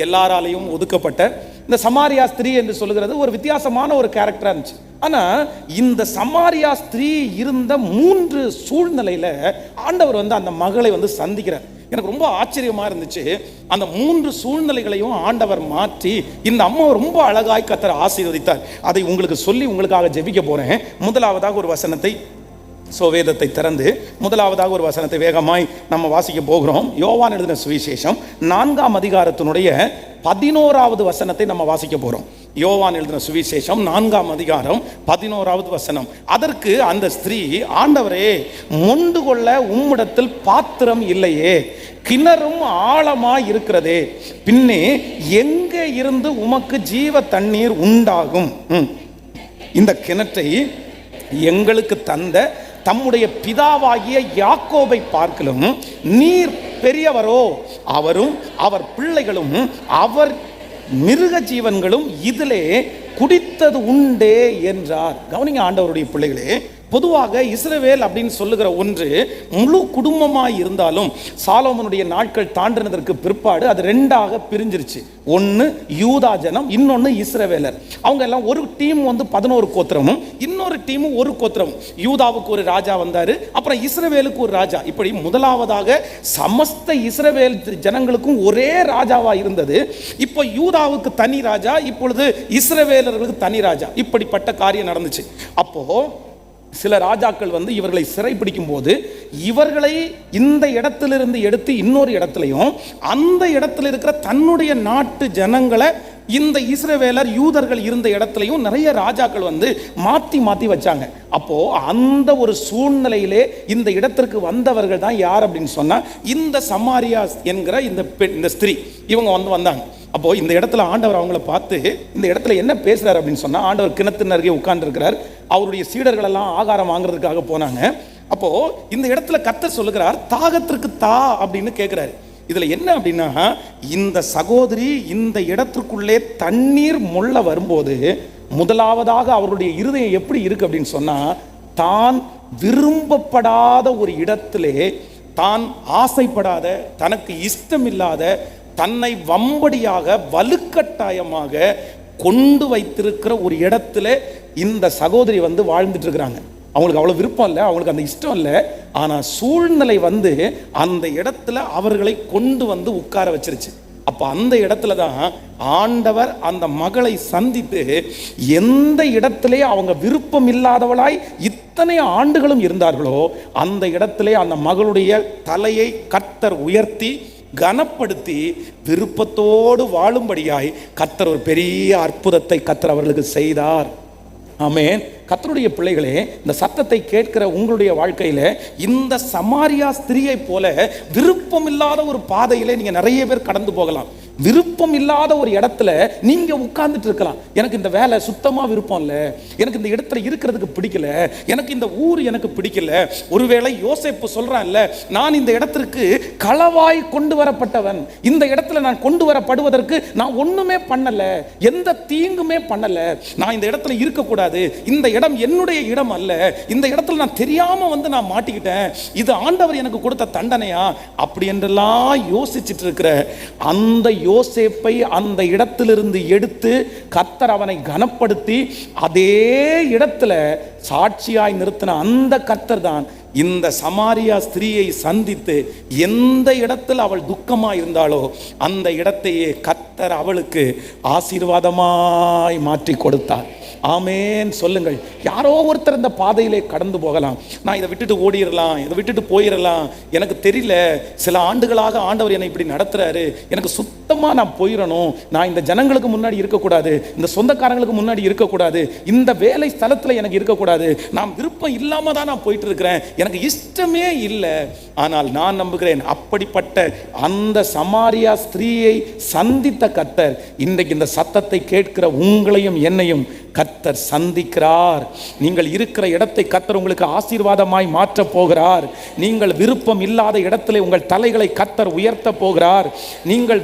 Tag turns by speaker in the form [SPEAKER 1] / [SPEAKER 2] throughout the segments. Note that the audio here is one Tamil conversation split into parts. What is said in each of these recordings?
[SPEAKER 1] எல்லாராலையும் ஒதுக்கப்பட்ட இந்த சமாரியா ஸ்திரீ என்று சொல்லுகிறது ஒரு வித்தியாசமான ஒரு கேரக்டரா இருந்துச்சு. ஆனா இந்த சமாரியா ஸ்திரீ இருந்த 3 சூழ்நிலையில ஆண்டவர் அந்த மகளை சந்திக்கிறார். எனக்கு ரொம்ப ஆச்சரியமா இருந்துச்சு. அந்த 3 சூழ்நிலைகளையும் ஆண்டவர் மாற்றி இந்த அம்மாவை ரொம்ப அழகாய் கர்த்தர் ஆசீர்வதித்தார். அதை உங்களுக்கு சொல்லி உங்களுக்காக ஜெபிக்க போறேன். முதலாவதாக ஒரு வசனத்தை, வேதத்தை திறந்து முதலாவதாக ஒரு வசனத்தை வேகமாய் நம்ம வாசிக்க போகிறோம். யோவான் எழுதின சுவிசேஷம் 4ஆம் அதிகாரத்தினுடைய 11வது வசனத்தை நம்ம வாசிக்க போறோம். யோவான் எழுதின சுவிசேஷம் 4ஆம் அதிகாரம் 11வது வசனம். அதற்கு அந்த ஸ்திரீ, ஆண்டவரே, மொண்டு கொள்ள உம்மிடத்தில் பாத்திரம் இல்லையே, கிணறும் ஆழமாய் இருக்கிறதே, பின்னே எங்கே இருந்து உமக்கு ஜீவ தண்ணீர் உண்டாகும்? இந்த கிணற்றை எங்களுக்கு தந்த தம்முடைய பிதாவாகிய யாக்கோபை பார்க்கலும் நீர் பெரியவரோ, அவரும் அவர் பிள்ளைகளும் அவர் மிருக ஜீவன்களும் இதிலே குடித்தது உண்டே என்றார். கவனிங்க ஆண்டவருடைய பிள்ளைகளே, பொதுவாக இஸ்ரவேல் அப்படின்னு சொல்லுகிற ஒன்று முழு குடும்பமாக இருந்தாலும் சாலோமோனுடைய நாட்கள் தாண்டினதற்கு பிற்பாடு அது 2ஆக பிரிஞ்சிருச்சு. ஒன்று யூதா ஜனம், இன்னொன்று இஸ்ரவேலர். அவங்க எல்லாம் ஒரு டீம் 11 கோத்திரமும், இன்னொரு டீமும் ஒரு கோத்திரமும். யூதாவுக்கு ஒரு ராஜா வந்தார், அப்புறம் இஸ்ரவேலுக்கு ஒரு ராஜா. இப்படி முதலாவதாக சமஸ்த இஸ்ரவேல் ஜனங்களுக்கும் ஒரே ராஜாவா இருந்தது. இப்போ யூதாவுக்கு தனி ராஜா, இப்பொழுது இஸ்ரவேலர்களுக்கு தனி ராஜா. இப்படிப்பட்ட காரியம் நடந்துச்சு. அப்போ சில ராஜாக்கள் இவர்களை சிறைப்பிடிக்கும் போது இவர்களை இந்த இடத்திலிருந்து எடுத்து இன்னொரு இடத்துலையும், அந்த இடத்துல இருக்கிற தன்னுடைய நாட்டு ஜனங்களை இந்த இஸ்ரவேலர் யூதர்கள் இருந்த இடத்துலையும் நிறைய ராஜாக்கள் மாற்றி மாற்றி வச்சாங்க. அப்போ அந்த ஒரு சூழ்நிலையிலே இந்த இடத்திற்கு வந்தவர்கள் தான் யார் அப்படின்னு சொன்னா இந்த சமாரியா என்கிற இந்த ஸ்திரீ. இவங்க வந்தாங்க. அப்போ இந்த இடத்துல ஆண்டவர் அவங்கள பார்த்து இந்த இடத்துல என்ன பேசுறாரு அப்படின்னு சொன்னா, ஆண்டவர் கிணத்தின் அருகே உட்கார்ந்து இருக்கிறார். அவருடைய சீடர்கள் எல்லாம் ஆகாரம் வாங்குறதுக்காக போனாங்க. அப்போ இந்த இடத்துல கர்த்தர் சொல்லுகிறார், தாகத்திற்கு தா அப்படின்னு கேட்கிறாரு. இதுல என்ன அப்படின்னா, இந்த சகோதரி இந்த இடத்திற்குள்ளே தண்ணீர் மொள்ள வரும்போது முதலாவதாக அவருடைய இருதயம் எப்படி இருக்கு அப்படின்னு சொன்னா, தான் விரும்பப்படாத ஒரு இடத்திலே, தான் ஆசைப்படாத, தனக்கு இஷ்டம் இல்லாத, தன்னை வம்படியாக வலுக்கட்டாயமாக கொண்டு வைத்திருக்கிற ஒரு இடத்துல இந்த சகோதரி வாழ்ந்துட்டு இருக்கிறாங்க. அவங்களுக்கு அவ்வளோ விருப்பம் இல்லை, அவங்களுக்கு அந்த இஷ்டம் இல்லை. ஆனால் சூழ்நிலை அந்த இடத்துல அவர்களை கொண்டு உட்கார வச்சிருச்சு. அப்போ அந்த இடத்துல தான் ஆண்டவர் அந்த மகளை சந்தித்து, எந்த இடத்திலே அவங்க விருப்பம் இல்லாதவளாய் இத்தனை ஆண்டுகளும் இருந்தார்களோ அந்த இடத்திலே அந்த மகளுடைய தலையை கர்த்தர் உயர்த்தி கனப்படுத்தி விருப்பத்தோடு வாழும்படியாய் கர்த்தர் ஒரு பெரிய அற்புதத்தை கர்த்தர் அவர்களுக்கு செய்தார். ஆமென். கர்த்தருடைய பிள்ளைகளே, இந்த சத்தத்தை கேட்கிற உங்களுடைய வாழ்க்கையில இந்த சமாரியா ஸ்திரியை போல விருப்பம் இல்லாத ஒரு பாதையிலே நீங்க நிறைய பேர் கடந்து போகலாம். விருப்பம் இல்லாத ஒரு இடத்துல நீங்க உட்கார்ந்துட்டு இருக்கலாம். எனக்கு இந்த வேலை சுத்தமா விருப்பம் இல்லை, எனக்கு இந்த இடத்துல இருக்கிறதுக்கு பிடிக்கல, எனக்கு இந்த ஊர் எனக்கு பிடிக்கல. ஒருவேளை யோசேப்பு சொல்றான் இல்ல, நான் இந்த இடத்திற்கு களவாய் கொண்டு வரப்பட்டவன், இந்த இடத்துல நான் கொண்டு வரப்படுவதற்கு நான் ஒண்ணுமே பண்ணல, எந்த தீங்குமே பண்ணல, நான் இந்த இடத்துல இருக்கக்கூடாது, இந்த இடம் என்னுடைய இடம் அல்ல, இந்த இடத்துல நான் தெரியாம நான் மாட்டிக்கிட்டேன், இது ஆண்டவர் எனக்கு கொடுத்த தண்டனையா, அப்படி என்றெல்லாம் யோசிச்சுட்டு இருக்கிற அந்த யோசேப்பை அந்த இடத்திலிருந்து எடுத்து கர்த்தர் அவனை கனப்படுத்தி அதே இடத்துல சாட்சியாய் நிறுத்தின அந்த கர்த்தர் தான் இந்த சமாரியா ஸ்திரீயை சந்தித்து எந்த இடத்தில் அவள் துக்கமாய் இருந்தாளோ அந்த இடத்தையே கர்த்தர் அவளுக்கு ஆசீர்வாதமாய் மாற்றி கொடுத்தார். ஆமேன் சொல்லுங்கள். யாரோ ஒருத்தர் இந்த பாதையிலே கடந்து போகலாம். நான் இதை விட்டுட்டு ஓடிடலாம், இதை விட்டுட்டு போயிடலாம், எனக்கு தெரியல, சில ஆண்டுகளாக ஆண்டவர் என்னை இப்படி நடத்துறாரு, எனக்கு சுத்தமாக நான் போயிடணும், நான் இந்த ஜனங்களுக்கு முன்னாடி இருக்கக்கூடாது, இந்த சொந்தக்காரங்களுக்கு முன்னாடி இருக்கக்கூடாது, இந்த வேலை ஸ்தலத்தில் எனக்கு இருக்கக்கூடாது, நான் விருப்பம் இல்லாமல் தான் நான் போயிட்டு இருக்கிறேன், எனக்கு இஷ்டமே இல்லை. ஆனால் நான் நம்புகிறேன், அப்படிப்பட்ட அந்த சமாரியா ஸ்திரீயை சந்தித்த கர்த்தர் இன்றைக்கு இந்த சத்தத்தை கேட்கிற உங்களையும் என்னையும் கர்த்தர் சந்திக்கிறார். நீங்கள் இருக்கிற இடத்தை கர்த்தர் உங்களுக்கு ஆசீர்வாதமாய் மாற்ற போகிறார். நீங்கள் விருப்பம் இல்லாத இடத்திலே உங்கள் தலைகளை கர்த்தர் உயர்த்த போகிறார். நீங்கள்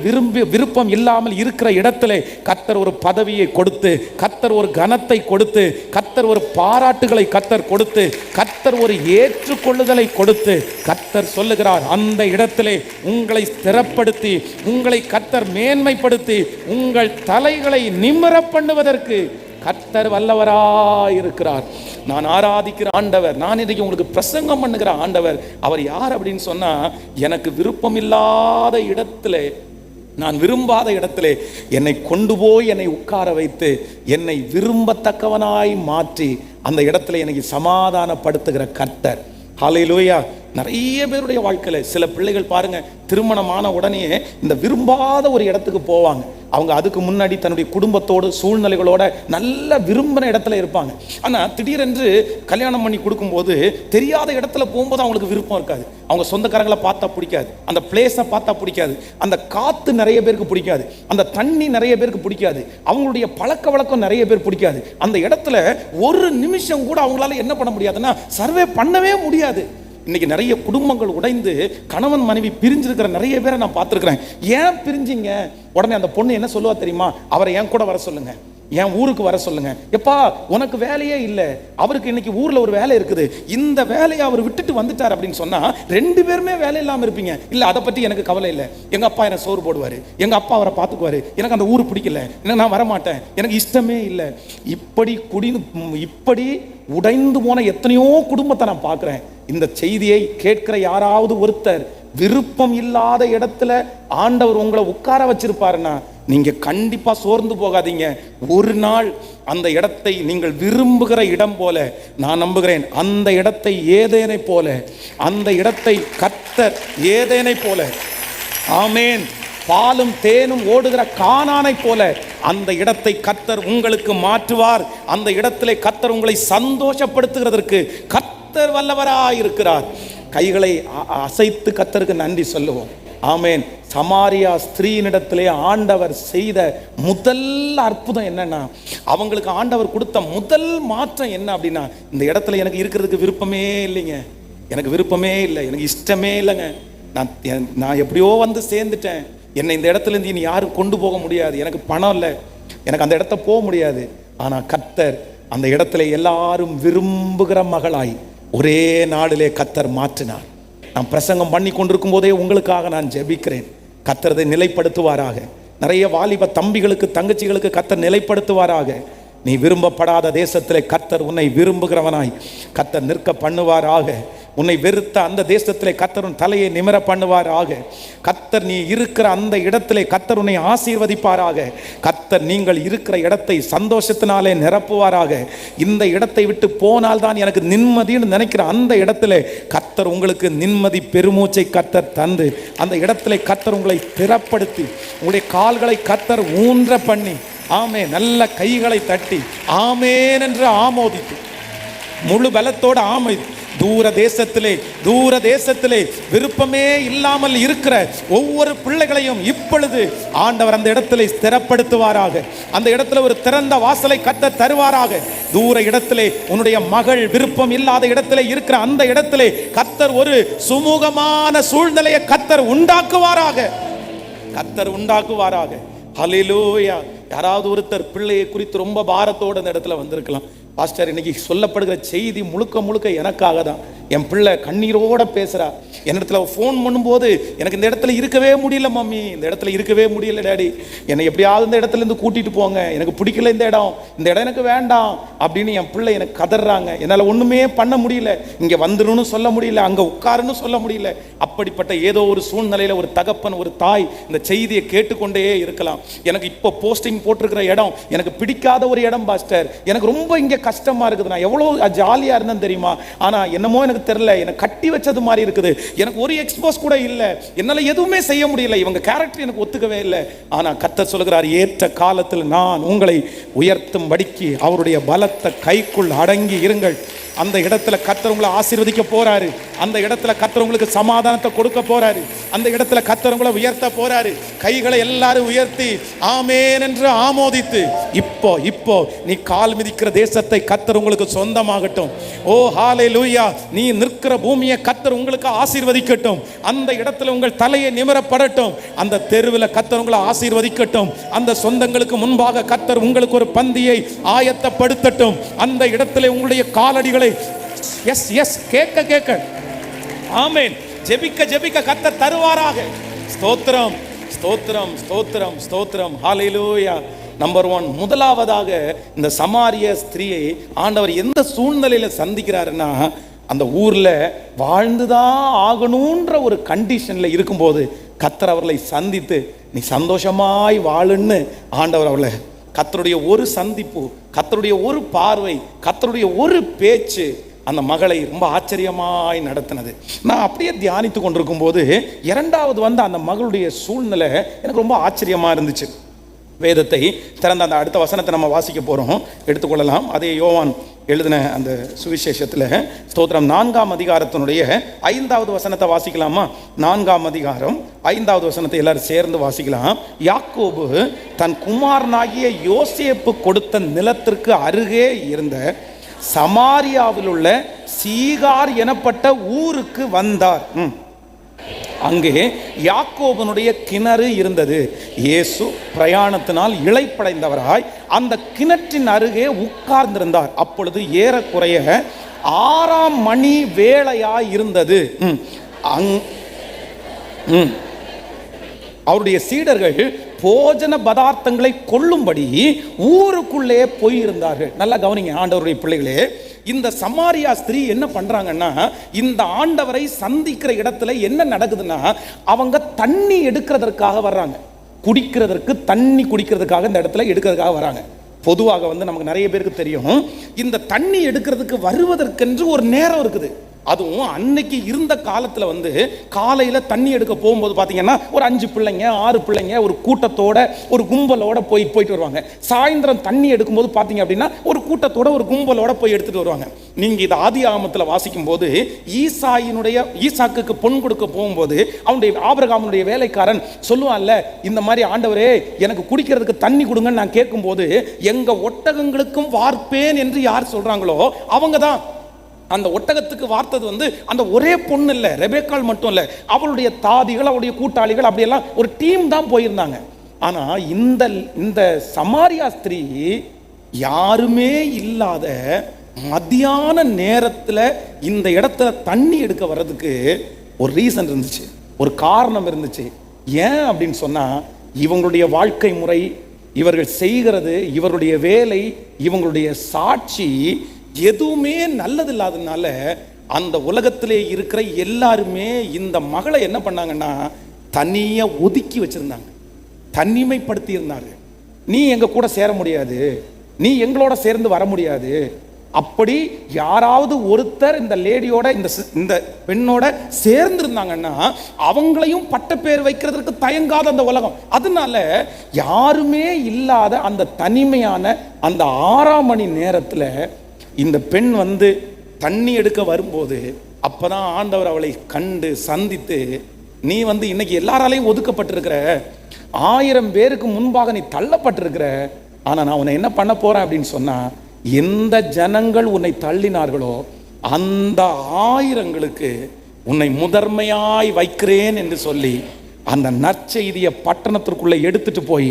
[SPEAKER 1] விருப்பம் இல்லாமல் இருக்கிற இடத்திலே கர்த்தர் ஒரு பதவியை கொடுத்து, கர்த்தர் ஒரு கனத்தை கொடுத்து, கர்த்தர் ஒரு பாராட்டுகளை கர்த்தர் கொடுத்து, கர்த்தர் ஒரு ஏற்றுக்கொள்ளுதலை கொடுத்து, கர்த்தர் சொல்லுகிறார் அந்த இடத்திலே உங்களை ஸ்திரப்படுத்தி, உங்களை கர்த்தர் மேன்மைப்படுத்தி, உங்கள் தலைகளை நிமிர பண்ணுவதற்கு கர்த்தர் வல்லவராயிருக்கிறார். நான் ஆராதிக்கிற ஆண்டவர், நான் இன்றைக்கு உங்களுக்கு பிரசங்கம் பண்ணுகிற ஆண்டவர், அவர் யார் அப்படின்னு சொன்னா, எனக்கு விருப்பம் இல்லாத இடத்திலே, நான் விரும்பாத இடத்திலே என்னை கொண்டு போய் என்னை உட்கார வைத்து என்னை விரும்பத்தக்கவனாய் மாற்றி அந்த இடத்துல எனக்கு சமாதானப்படுத்துகிற கர்த்தர். ஹல்லேலூயா. நிறைய பேருடைய வாழ்க்கையில் சில பிள்ளைகள் பாருங்க, திருமணமான உடனே இந்த விரும்பாத ஒரு இடத்துக்கு போவாங்க. அவங்க அதுக்கு முன்னாடி தன்னுடைய குடும்பத்தோடு சூழ்நிலைகளோட நல்ல விரும்பின இடத்துல இருப்பாங்க. ஆனால் திடீரென்று கல்யாணம் பண்ணி கொடுக்கும்போது தெரியாத இடத்துல போகும்போது அவங்களுக்கு விருப்பம் இருக்காது. அவங்க சொந்தக்காரங்களை பார்த்தா பிடிக்காது, அந்த பிளேஸை பார்த்தா பிடிக்காது, அந்த காற்று நிறைய பேருக்கு பிடிக்காது, அந்த தண்ணி நிறைய பேருக்கு பிடிக்காது, அவங்களுடைய பழக்க வழக்கம் நிறைய பேர் பிடிக்காது. அந்த இடத்துல ஒரு நிமிஷம் கூட அவங்களால என்ன பண்ண முடியாதுன்னா சர்வே பண்ணவே முடியாது. இன்னைக்கு நிறைய குடும்பங்கள் உடைந்து கணவன் மனைவி பிரிஞ்சிருக்கிற நிறைய பேரை நான் பார்த்துருக்கிறேன். ஏன் பிரிஞ்சிங்க? உடனே அந்த பொண்ணு என்ன சொல்லுவா தெரியுமா? அவரை என் கூட வர சொல்லுங்க, என் ஊருக்கு வர சொல்லுங்க. எப்பா உனக்கு வேலையே இல்லை, அவருக்கு இன்னைக்கு ஊர்ல ஒரு வேலை இருக்குது, இந்த வேலையை அவர் விட்டுட்டு வந்துட்டார் அப்படின்னு சொன்னா ரெண்டு பேருமே வேலை இல்லாம இருப்பீங்க. இல்ல அதை பற்றி எனக்கு கவலை இல்லை, எங்க அப்பா எனக்கு சோறு போடுவாரு, எங்க அப்பா அவரை பார்த்துக்குவாரு, எனக்கு அந்த ஊர் பிடிக்கல, எனக்கு நான் வரமாட்டேன், எனக்கு இஷ்டமே இல்லை. இப்படி உடைந்து போன எத்தனையோ குடும்பத்தை நான் பார்க்கிறேன். இந்த செய்தியை கேட்கிற யாராவது ஒருத்தர் விருப்பம் இல்லாத இடத்துல ஆண்டவர் உங்களை உட்கார வச்சிருப்பாருன்னா நீங்க கண்டிப்பா சோர்ந்து போகாதீங்க. ஒரு நாள் அந்த இடத்தை நீங்கள் விரும்புகிற இடம் போல, நான் நம்புகிறேன் அந்த இடத்தை ஏதேனை போல, அந்த இடத்தை கர்த்தர் ஏதேனை போல, ஆமேன், பாலும் தேனும் ஓடுகிற கானானை போல அந்த இடத்தை கர்த்தர் உங்களுக்கு மாற்றுவார். அந்த இடத்திலே கர்த்தர் உங்களை சந்தோஷப்படுத்துகிறதற்கு கர்த்தர் வல்லவராயிருக்கிறார். கைகளை அசைத்து கர்த்தருக்கு நன்றி சொல்லுவோம். ஆமேன். சமாரியா ஸ்திரீனிடத்திலே ஆண்டவர் செய்த முதல் அற்புதம் என்னன்னா, அவங்களுக்கு ஆண்டவர் கொடுத்த முதல் மாற்றம் என்ன அப்படின்னா, இந்த இடத்துல எனக்கு இருக்கிறதுக்கு விருப்பமே இல்லைங்க, எனக்கு விருப்பமே இல்லை, எனக்கு இஷ்டமே இல்லைங்க, நான் எப்படியோ வந்து சேர்ந்துட்டேன், என்னை இந்த இடத்துல இருந்து இனி யாரும் கொண்டு போக முடியாது, எனக்கு பணம் இல்லை, எனக்கு அந்த இடத்த போக முடியாது. ஆனால் கர்த்தர் அந்த இடத்துல எல்லாரும் விரும்புகிற மகளாய் ஒரே நாளிலே கர்த்தர் மாற்றினார். நான் பிரசங்கம் பண்ணி கொண்டிருக்கும் போதே உங்களுக்காக நான் ஜெபிக்கிறேன். கர்த்தரை நிலைப்படுத்துவாராக. நிறைய வாலிப தம்பிகளுக்கு தங்கச்சிகளுக்கு கர்த்தர் நிலைப்படுத்துவாராக. நீ விரும்பப்படாத தேசத்திலே கர்த்தர் உன்னை விரும்புகிறவனாய் கர்த்தர் நிற்க பண்ணுவாராக. உன்னை வெறுத்த அந்த தேசத்திலே கர்த்தர் உன் தலையை நிமிர பண்ணுவாராக. கர்த்தர் நீ இருக்கிற அந்த இடத்திலே கர்த்தர் உன்னை ஆசீர்வதிப்பாராக. கர்த்தர் நீங்கள் இருக்கிற இடத்தை சந்தோஷத்தினாலே நிரப்புவாராக. இந்த இடத்தை விட்டு போனால்தான் எனக்கு நிம்மதின்னு நினைக்கிற அந்த இடத்திலே கர்த்தர் உங்களுக்கு நிம்மதி பெருமூச்சை கர்த்தர் தந்து அந்த இடத்திலே கர்த்தர் உங்களை திறப்படுத்தி உங்களுடைய கால்களை கர்த்தர் ஊன்ற பண்ணி, ஆமே, நல்ல கைகளை தட்டி ஆமேன் என்று ஆமோதித்து முழு பலத்தோடு ஆமை தூர தேசத்திலே விருப்பமே இல்லாமல் இருக்கிற ஒவ்வொரு பிள்ளைகளையும் இப்பொழுது ஆண்டவர் அந்த இடத்திலே ஸ்திரப்படுத்துவாராக. அந்த இடத்துல ஒரு திறந்த வாசலை கர்த்தர் தருவாராக. தூர இடத்திலே உன்னுடைய மகள் விருப்பம் இல்லாத இடத்திலே இருக்கிற அந்த இடத்திலே கர்த்தர் ஒரு சுமூகமான சூழ்நிலையை கர்த்தர் உண்டாக்குவாராக. ஹல்லேலூயா. யாராவது ஒருத்தர் பிள்ளையை குறித்து ரொம்ப பாரத்தோடு அந்த இடத்துல வந்திருக்கலாம். பாஸ்டர், இன்னைக்கு சொல்லப்படுகிற செய்தி முழுக்க முழுக்க எனக்காக தான். என் பிள்ளை கண்ணீரோட பேசுகிறா. என்னிடத்துல ஃபோன் பண்ணும்போது எனக்கு இந்த இடத்துல இருக்கவே முடியல மம்மி, இந்த இடத்துல இருக்கவே முடியல டேடி, என்னை எப்படியாவது இந்த இடத்துல இருந்து கூட்டிகிட்டு போங்க, எனக்கு பிடிக்கல இந்த இடம் எனக்கு வேண்டாம் அப்படின்னு என் பிள்ளை எனக்கு கதறாங்க. என்னால் ஒன்றுமே பண்ண முடியல, இங்கே வந்துருன்னு சொல்ல முடியல, அங்கே உட்காருன்னு சொல்ல முடியல. அப்படிப்பட்ட ஏதோ ஒரு சூழ்நிலையில் ஒரு தகப்பன் ஒரு தாய் இந்த செய்தியை கேட்டுக்கொண்டே இருக்கலாம். எனக்கு இப்போ போஸ்டிங் போட்டிருக்கிற இடம் எனக்கு பிடிக்காத ஒரு இடம் பாஸ்டர், எனக்கு ரொம்ப இங்கே கஷ்டமா இருக்குது, நான் எவ்வளோ ஜாலியாக இருந்தேன் தெரியுமா, ஆனால் என்னமோ எனக்கு தெரியல, எனக்கு கட்டி வச்சது மாதிரி இருக்குது, எனக்கு ஒரு எக்ஸ்போஸ் கூட இல்லை, என்னால் எதுவுமே செய்ய முடியல, இவங்க கேரக்டர் எனக்கு ஒத்துக்கவே இல்லை. ஆனால் கர்த்தர் சொல்கிறார், ஏற்ற காலத்தில் நான் உங்களை உயர்த்தும்படிக்கு அவருடைய பலத்த கைக்குள் அடங்கி இருங்கள். அந்த இடத்துல கர்த்தர் உங்களை ஆசீர்வதிக்க போறாரு. அந்த இடத்துல கர்த்தர் உங்களுக்கு சமாதானத்தை கொடுக்க போறாரு. அந்த இடத்துல கர்த்தர் உங்களை உயர்த்த போறாரு. கைகளை எல்லாரும் உயர்த்தி ஆமென் என்று ஆமோதித்து, இப்போ நீ கால் மிதிக்கிற தேசத்தை கர்த்தர் உங்களுக்கு சொந்தமாகட்டும். ஓ ஹalleluya. நீ நிற்கிற பூமியை கர்த்தர் உங்களுக்கு ஆசீர்வதிக்கட்டும். அந்த இடத்துல உங்கள் தலையை நிமிரப்படட்டும். அந்த தெருவில் கர்த்தர் உங்களை ஆசீர்வதிக்கட்டும். அந்த சொந்தங்களுக்கு முன்பாக கர்த்தர் உங்களுக்கு ஒரு பந்தியை ஆயத்தப்படுத்தட்டும். அந்த இடத்துல உங்களுடைய காலடிகளை எஸ் கேட்க ஆமென் ஜெபிக்க ஜெபிக்க கர்த்தர் தருவாராக. ஸ்தோத்திரம் ஸ்தோத்திரம் ஸ்தோத்திரம் ஸ்தோத்திரம் ஹalleluya. நம்பர் 1, முதலாவதாக இந்த சமாரிய ஸ்திரீயை ஆண்டவர் எந்த சூழ்நிலையில சந்திக்கிறாருன்னா, அந்த ஊர்ல வாழ்ந்துதான் ஆகணுன்ற ஒரு கண்டிஷன்ல இருக்கும்போது கர்த்தர் அவர்களை சந்தித்து நீ சந்தோஷமாய் வாழுன்னு ஆண்டவர் அவர்களை, கர்த்தருடைய ஒரு சந்திப்பு, கர்த்தருடைய ஒரு பார்வை, கர்த்தருடைய ஒரு பேச்சு அந்த மகளை ரொம்ப ஆச்சரியமாய் நடத்தினது. நான் அப்படியே தியானித்து கொண்டிருக்கும் போது இரண்டாவது அந்த மகளுடைய சூழ்நிலை எனக்கு ரொம்ப ஆச்சரியமா இருந்துச்சு. வேதத்தை திறந்த அந்த அடுத்த வசனத்தை நம்ம வாசிக்க போறோம், எடுத்துக்கொள்ளலாம். அதே யோவான் எழுதின அந்த சுவிசேஷத்தில் ஸ்தோத்திரம் 4ஆம் அதிகாரத்தினுடைய 5வது வசனத்தை வாசிக்கலாமா? 4ஆம் அதிகாரம் 5வது வசனத்தை எல்லாரும் சேர்ந்து வாசிக்கலாம். யாக்கோபு தன் குமாரனாகிய யோசேப்பு கொடுத்த நிலத்திற்கு அருகே இருந்த சமாரியாவில் உள்ள சீகார் எனப்பட்ட ஊருக்கு வந்தார். அங்கே யாக்கோபனுடைய கிணறு இருந்தது. இயேசு பிரயாணத்தினால் இளைப்படைந்தவராய் அந்த கிணற்றின் அருகே உட்கார்ந்திருந்தார். அப்பொழுது ஏறக்குறைய 6ஆம் மணி வேளையாய் இருந்தது. அவருடைய சீடர்கள் போஜன பதார்த்தங்களை கொள்ளும்படி ஊருக்குள்ளே போயிருந்தார்கள். நல்லா கவனிங்க ஆண்டவருடைய பிள்ளைகளே. இந்த சமாரியா ஸ்திரீ என்ன பண்றாங்கன்னா, இந்த ஆண்டவரை சந்திக்கிற இடத்துல என்ன நடக்குதுன்னா, அவங்க தண்ணி எடுக்கிறதற்காக வர்றாங்க. குடிக்கிறதற்கு தண்ணி குடிக்கிறதுக்காக இந்த இடத்துல எடுக்கிறதுக்காக வராங்க. பொதுவாக நமக்கு நிறைய பேருக்கு தெரியும், இந்த தண்ணி எடுக்கிறதுக்கு வருவதற்கென்று ஒரு நேரம் இருக்குது. அதுவும் அன்னைக்கு இருந்த காலத்தில் காலையில் தண்ணி எடுக்க போகும்போது பார்த்தீங்கன்னா ஒரு 5 பிள்ளைங்க 6 பிள்ளைங்க ஒரு கூட்டத்தோட ஒரு கும்பலோட போயிட்டு வருவாங்க. சாயந்தரம் தண்ணி எடுக்கும்போது பார்த்தீங்க அப்படின்னா ஒரு கூட்டத்தோட ஒரு கும்பலோட போய் எடுத்துட்டு வருவாங்க. நீங்கள் இது ஆதி ஆகமத்தில் வாசிக்கும் போது ஈசாக்குக்கு பொன் கொடுக்க போகும்போது அவனுடைய ஆபிரகாமுடைய வேலைக்காரன் சொல்லுவான்ல, இந்த மாதிரி ஆண்டவரே எனக்கு குடிக்கிறதுக்கு தண்ணி கொடுங்கன்னு நான் கேட்கும்போது எங்க ஒட்டகங்களுக்கும் வார்ப்பேன் என்று யார் சொல்றாங்களோ அவங்க தான் அந்த ஒட்டகத்துக்கு வார்த்தது அந்த ஒரே பொண்ணு இல்லை, ரெபேக்காள் மட்டும் இல்லை, அவளுடைய தாதிகள் அவளுடைய கூட்டாளிகள் அப்படியெல்லாம் ஒரு டீம் தான் போயிருந்தாங்க. ஆனா இந்த சமாரியா ஸ்திரீ யாருமே இல்லாத மத்தியான நேரத்தில் இந்த இடத்துல தண்ணி எடுக்க வர்றதுக்கு ஒரு ரீசன் இருந்துச்சு, ஒரு காரணம் இருந்துச்சு. ஏன் அப்படின்னு சொன்னா, இவங்களுடைய வாழ்க்கை முறை, இவர்கள் செய்கிறது, இவருடைய வேலை, இவங்களுடைய சாட்சி எதுவுமே நல்லது இல்லாததுனால அந்த உலகத்திலே இருக்கிற எல்லாருமே இந்த மகளை என்ன பண்ணாங்கன்னா தனியா ஒதுக்கி வச்சிருந்தாங்க, தனிமைப்படுத்தி இருந்தாங்க. நீ எங்க கூட சேர முடியாது, நீ எங்களோட சேர்ந்து வர முடியாது. அப்படி யாராவது ஒருத்தர் இந்த லேடியோட இந்த பெண்ணோட சேர்ந்து இருந்தாங்கன்னா அவங்களையும் பட்ட பேர் வைக்கிறதுக்கு தயங்காத அந்த உலகம். அதனால யாருமே இல்லாத அந்த தனிமையான அந்த 6ஆம் மணி நேரத்தில் இந்த பெண் தண்ணி எடுக்க வரும்போது அப்பதான் ஆண்டவர் அவளை கண்டு சந்தித்து, நீ இன்னைக்கு எல்லாராலையும் ஒதுக்கப்பட்டிருக்கிற, 1000 பேருக்கு முன்பாக நீ தள்ளப்பட்டிருக்கிற, ஆனா நான் உன்னை என்ன பண்ண போறேன் அப்படின்னு சொன்னா, எந்த ஜனங்கள் உன்னை தள்ளினார்களோ அந்த 1000ங்களுக்கு உன்னை முதன்மையாய் வைக்கிறேன் என்று சொல்லி அந்த நற்செய்தியை பட்டணத்திற்குள்ள எடுத்துட்டு போய்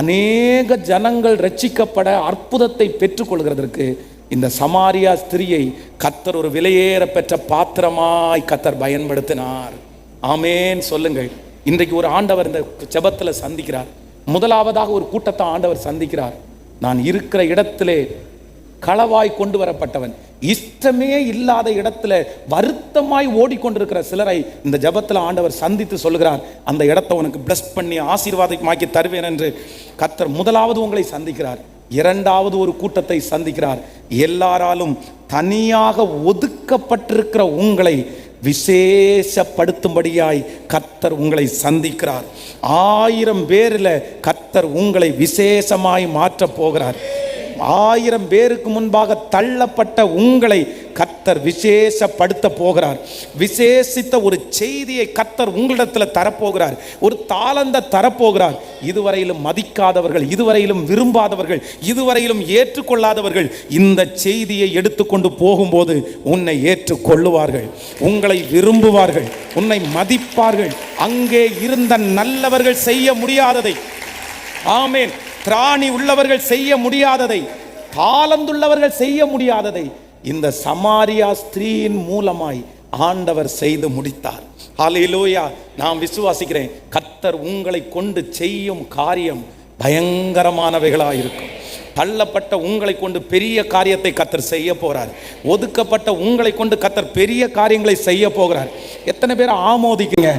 [SPEAKER 1] அநேக ஜனங்கள் ரட்சிக்கப்பட அற்புதத்தை பெற்றுக்கொள்கிறதற்கு இந்த சமாரியா ஸ்திரியை கர்த்தர் ஒரு விலையேற பெற்ற பாத்திரமாய் கர்த்தர் பயன்படுத்தினார். ஆமேன் சொல்லுங்கள். இன்றைக்கு ஒரு ஆண்டவர் இந்த ஜெபத்தில் சந்திக்கிறார். முதலாவதாக ஒரு கூட்டத்தை ஆண்டவர் சந்திக்கிறார். நான் இருக்கிற இடத்திலே களவாய் கொண்டு வரப்பட்டவன், இஷ்டமே இல்லாத இடத்துல வருத்தமாய் ஓடிக்கொண்டிருக்கிற சிலரை இந்த ஜெபத்தில் ஆண்டவர் சந்தித்து சொல்கிறார், அந்த இடத்தை உனக்கு பிளஸ் பண்ணி ஆசீர்வாதமாக்கி தருவேன் என்று கர்த்தர் முதலாவது உங்களை சந்திக்கிறார். இரண்டாவது ஒரு கூட்டத்தை சந்திக்கிறார். எல்லாராலும் தனியாக ஒதுக்கப்பட்டிருக்கிற உங்களை விசேஷப்படுத்தும்படியாய் கர்த்தர் உங்களை சந்திக்கிறார். 1000 பேரில் கர்த்தர் உங்களை விசேஷமாய் மாற்ற போகிறார். 1000 பேருக்கு முன்பாக தள்ளப்பட்ட உங்களை கர்த்தர் கர்த்தர் விசேஷப்படுத்த போகிறார். விசேஷித்த ஒரு செய்தியை கர்த்தர் உங்களிடத்தில் தரப்போகிறார். ஒரு தாளந்த தரப்போகிறார். இதுவரையிலும் மதிக்காதவர்கள், இதுவரையிலும் விரும்பாதவர்கள், இதுவரையிலும் ஏற்றுக்கொள்ளாதவர்கள் இந்த செய்தியை எடுத்துக்கொண்டு போகும்போது உன்னை ஏற்றுக்கொள்ளுவார்கள், உங்களை விரும்புவார்கள், உன்னை மதிப்பார்கள். அங்கே இருந்த நல்லவர்கள் செய்ய முடியாததை, ஆமென், திராணி உள்ளவர்கள் செய்ய முடியாததை, தாளந்துள்ளவர்கள் செய்ய முடியாததை இந்த சமாரியா ஸ்திரீயின் மூலமாய் ஆண்டவர் செய்து முடித்தார். ஹல்லேலூயா. நான் விசுவாசிக்கிறேன், கர்த்தர் உங்களை கொண்டு செய்யும் காரியம் பயங்கரமானவைகளாக இருக்கும். தள்ளப்பட்ட உங்களை கொண்டு பெரிய காரியத்தை கர்த்தர் செய்ய போறார். ஒதுக்கப்பட்ட உங்களை கொண்டு கர்த்தர் பெரிய காரியங்களை செய்ய போகிறார். எத்தனை பேர் ஆமோதிக்குங்க?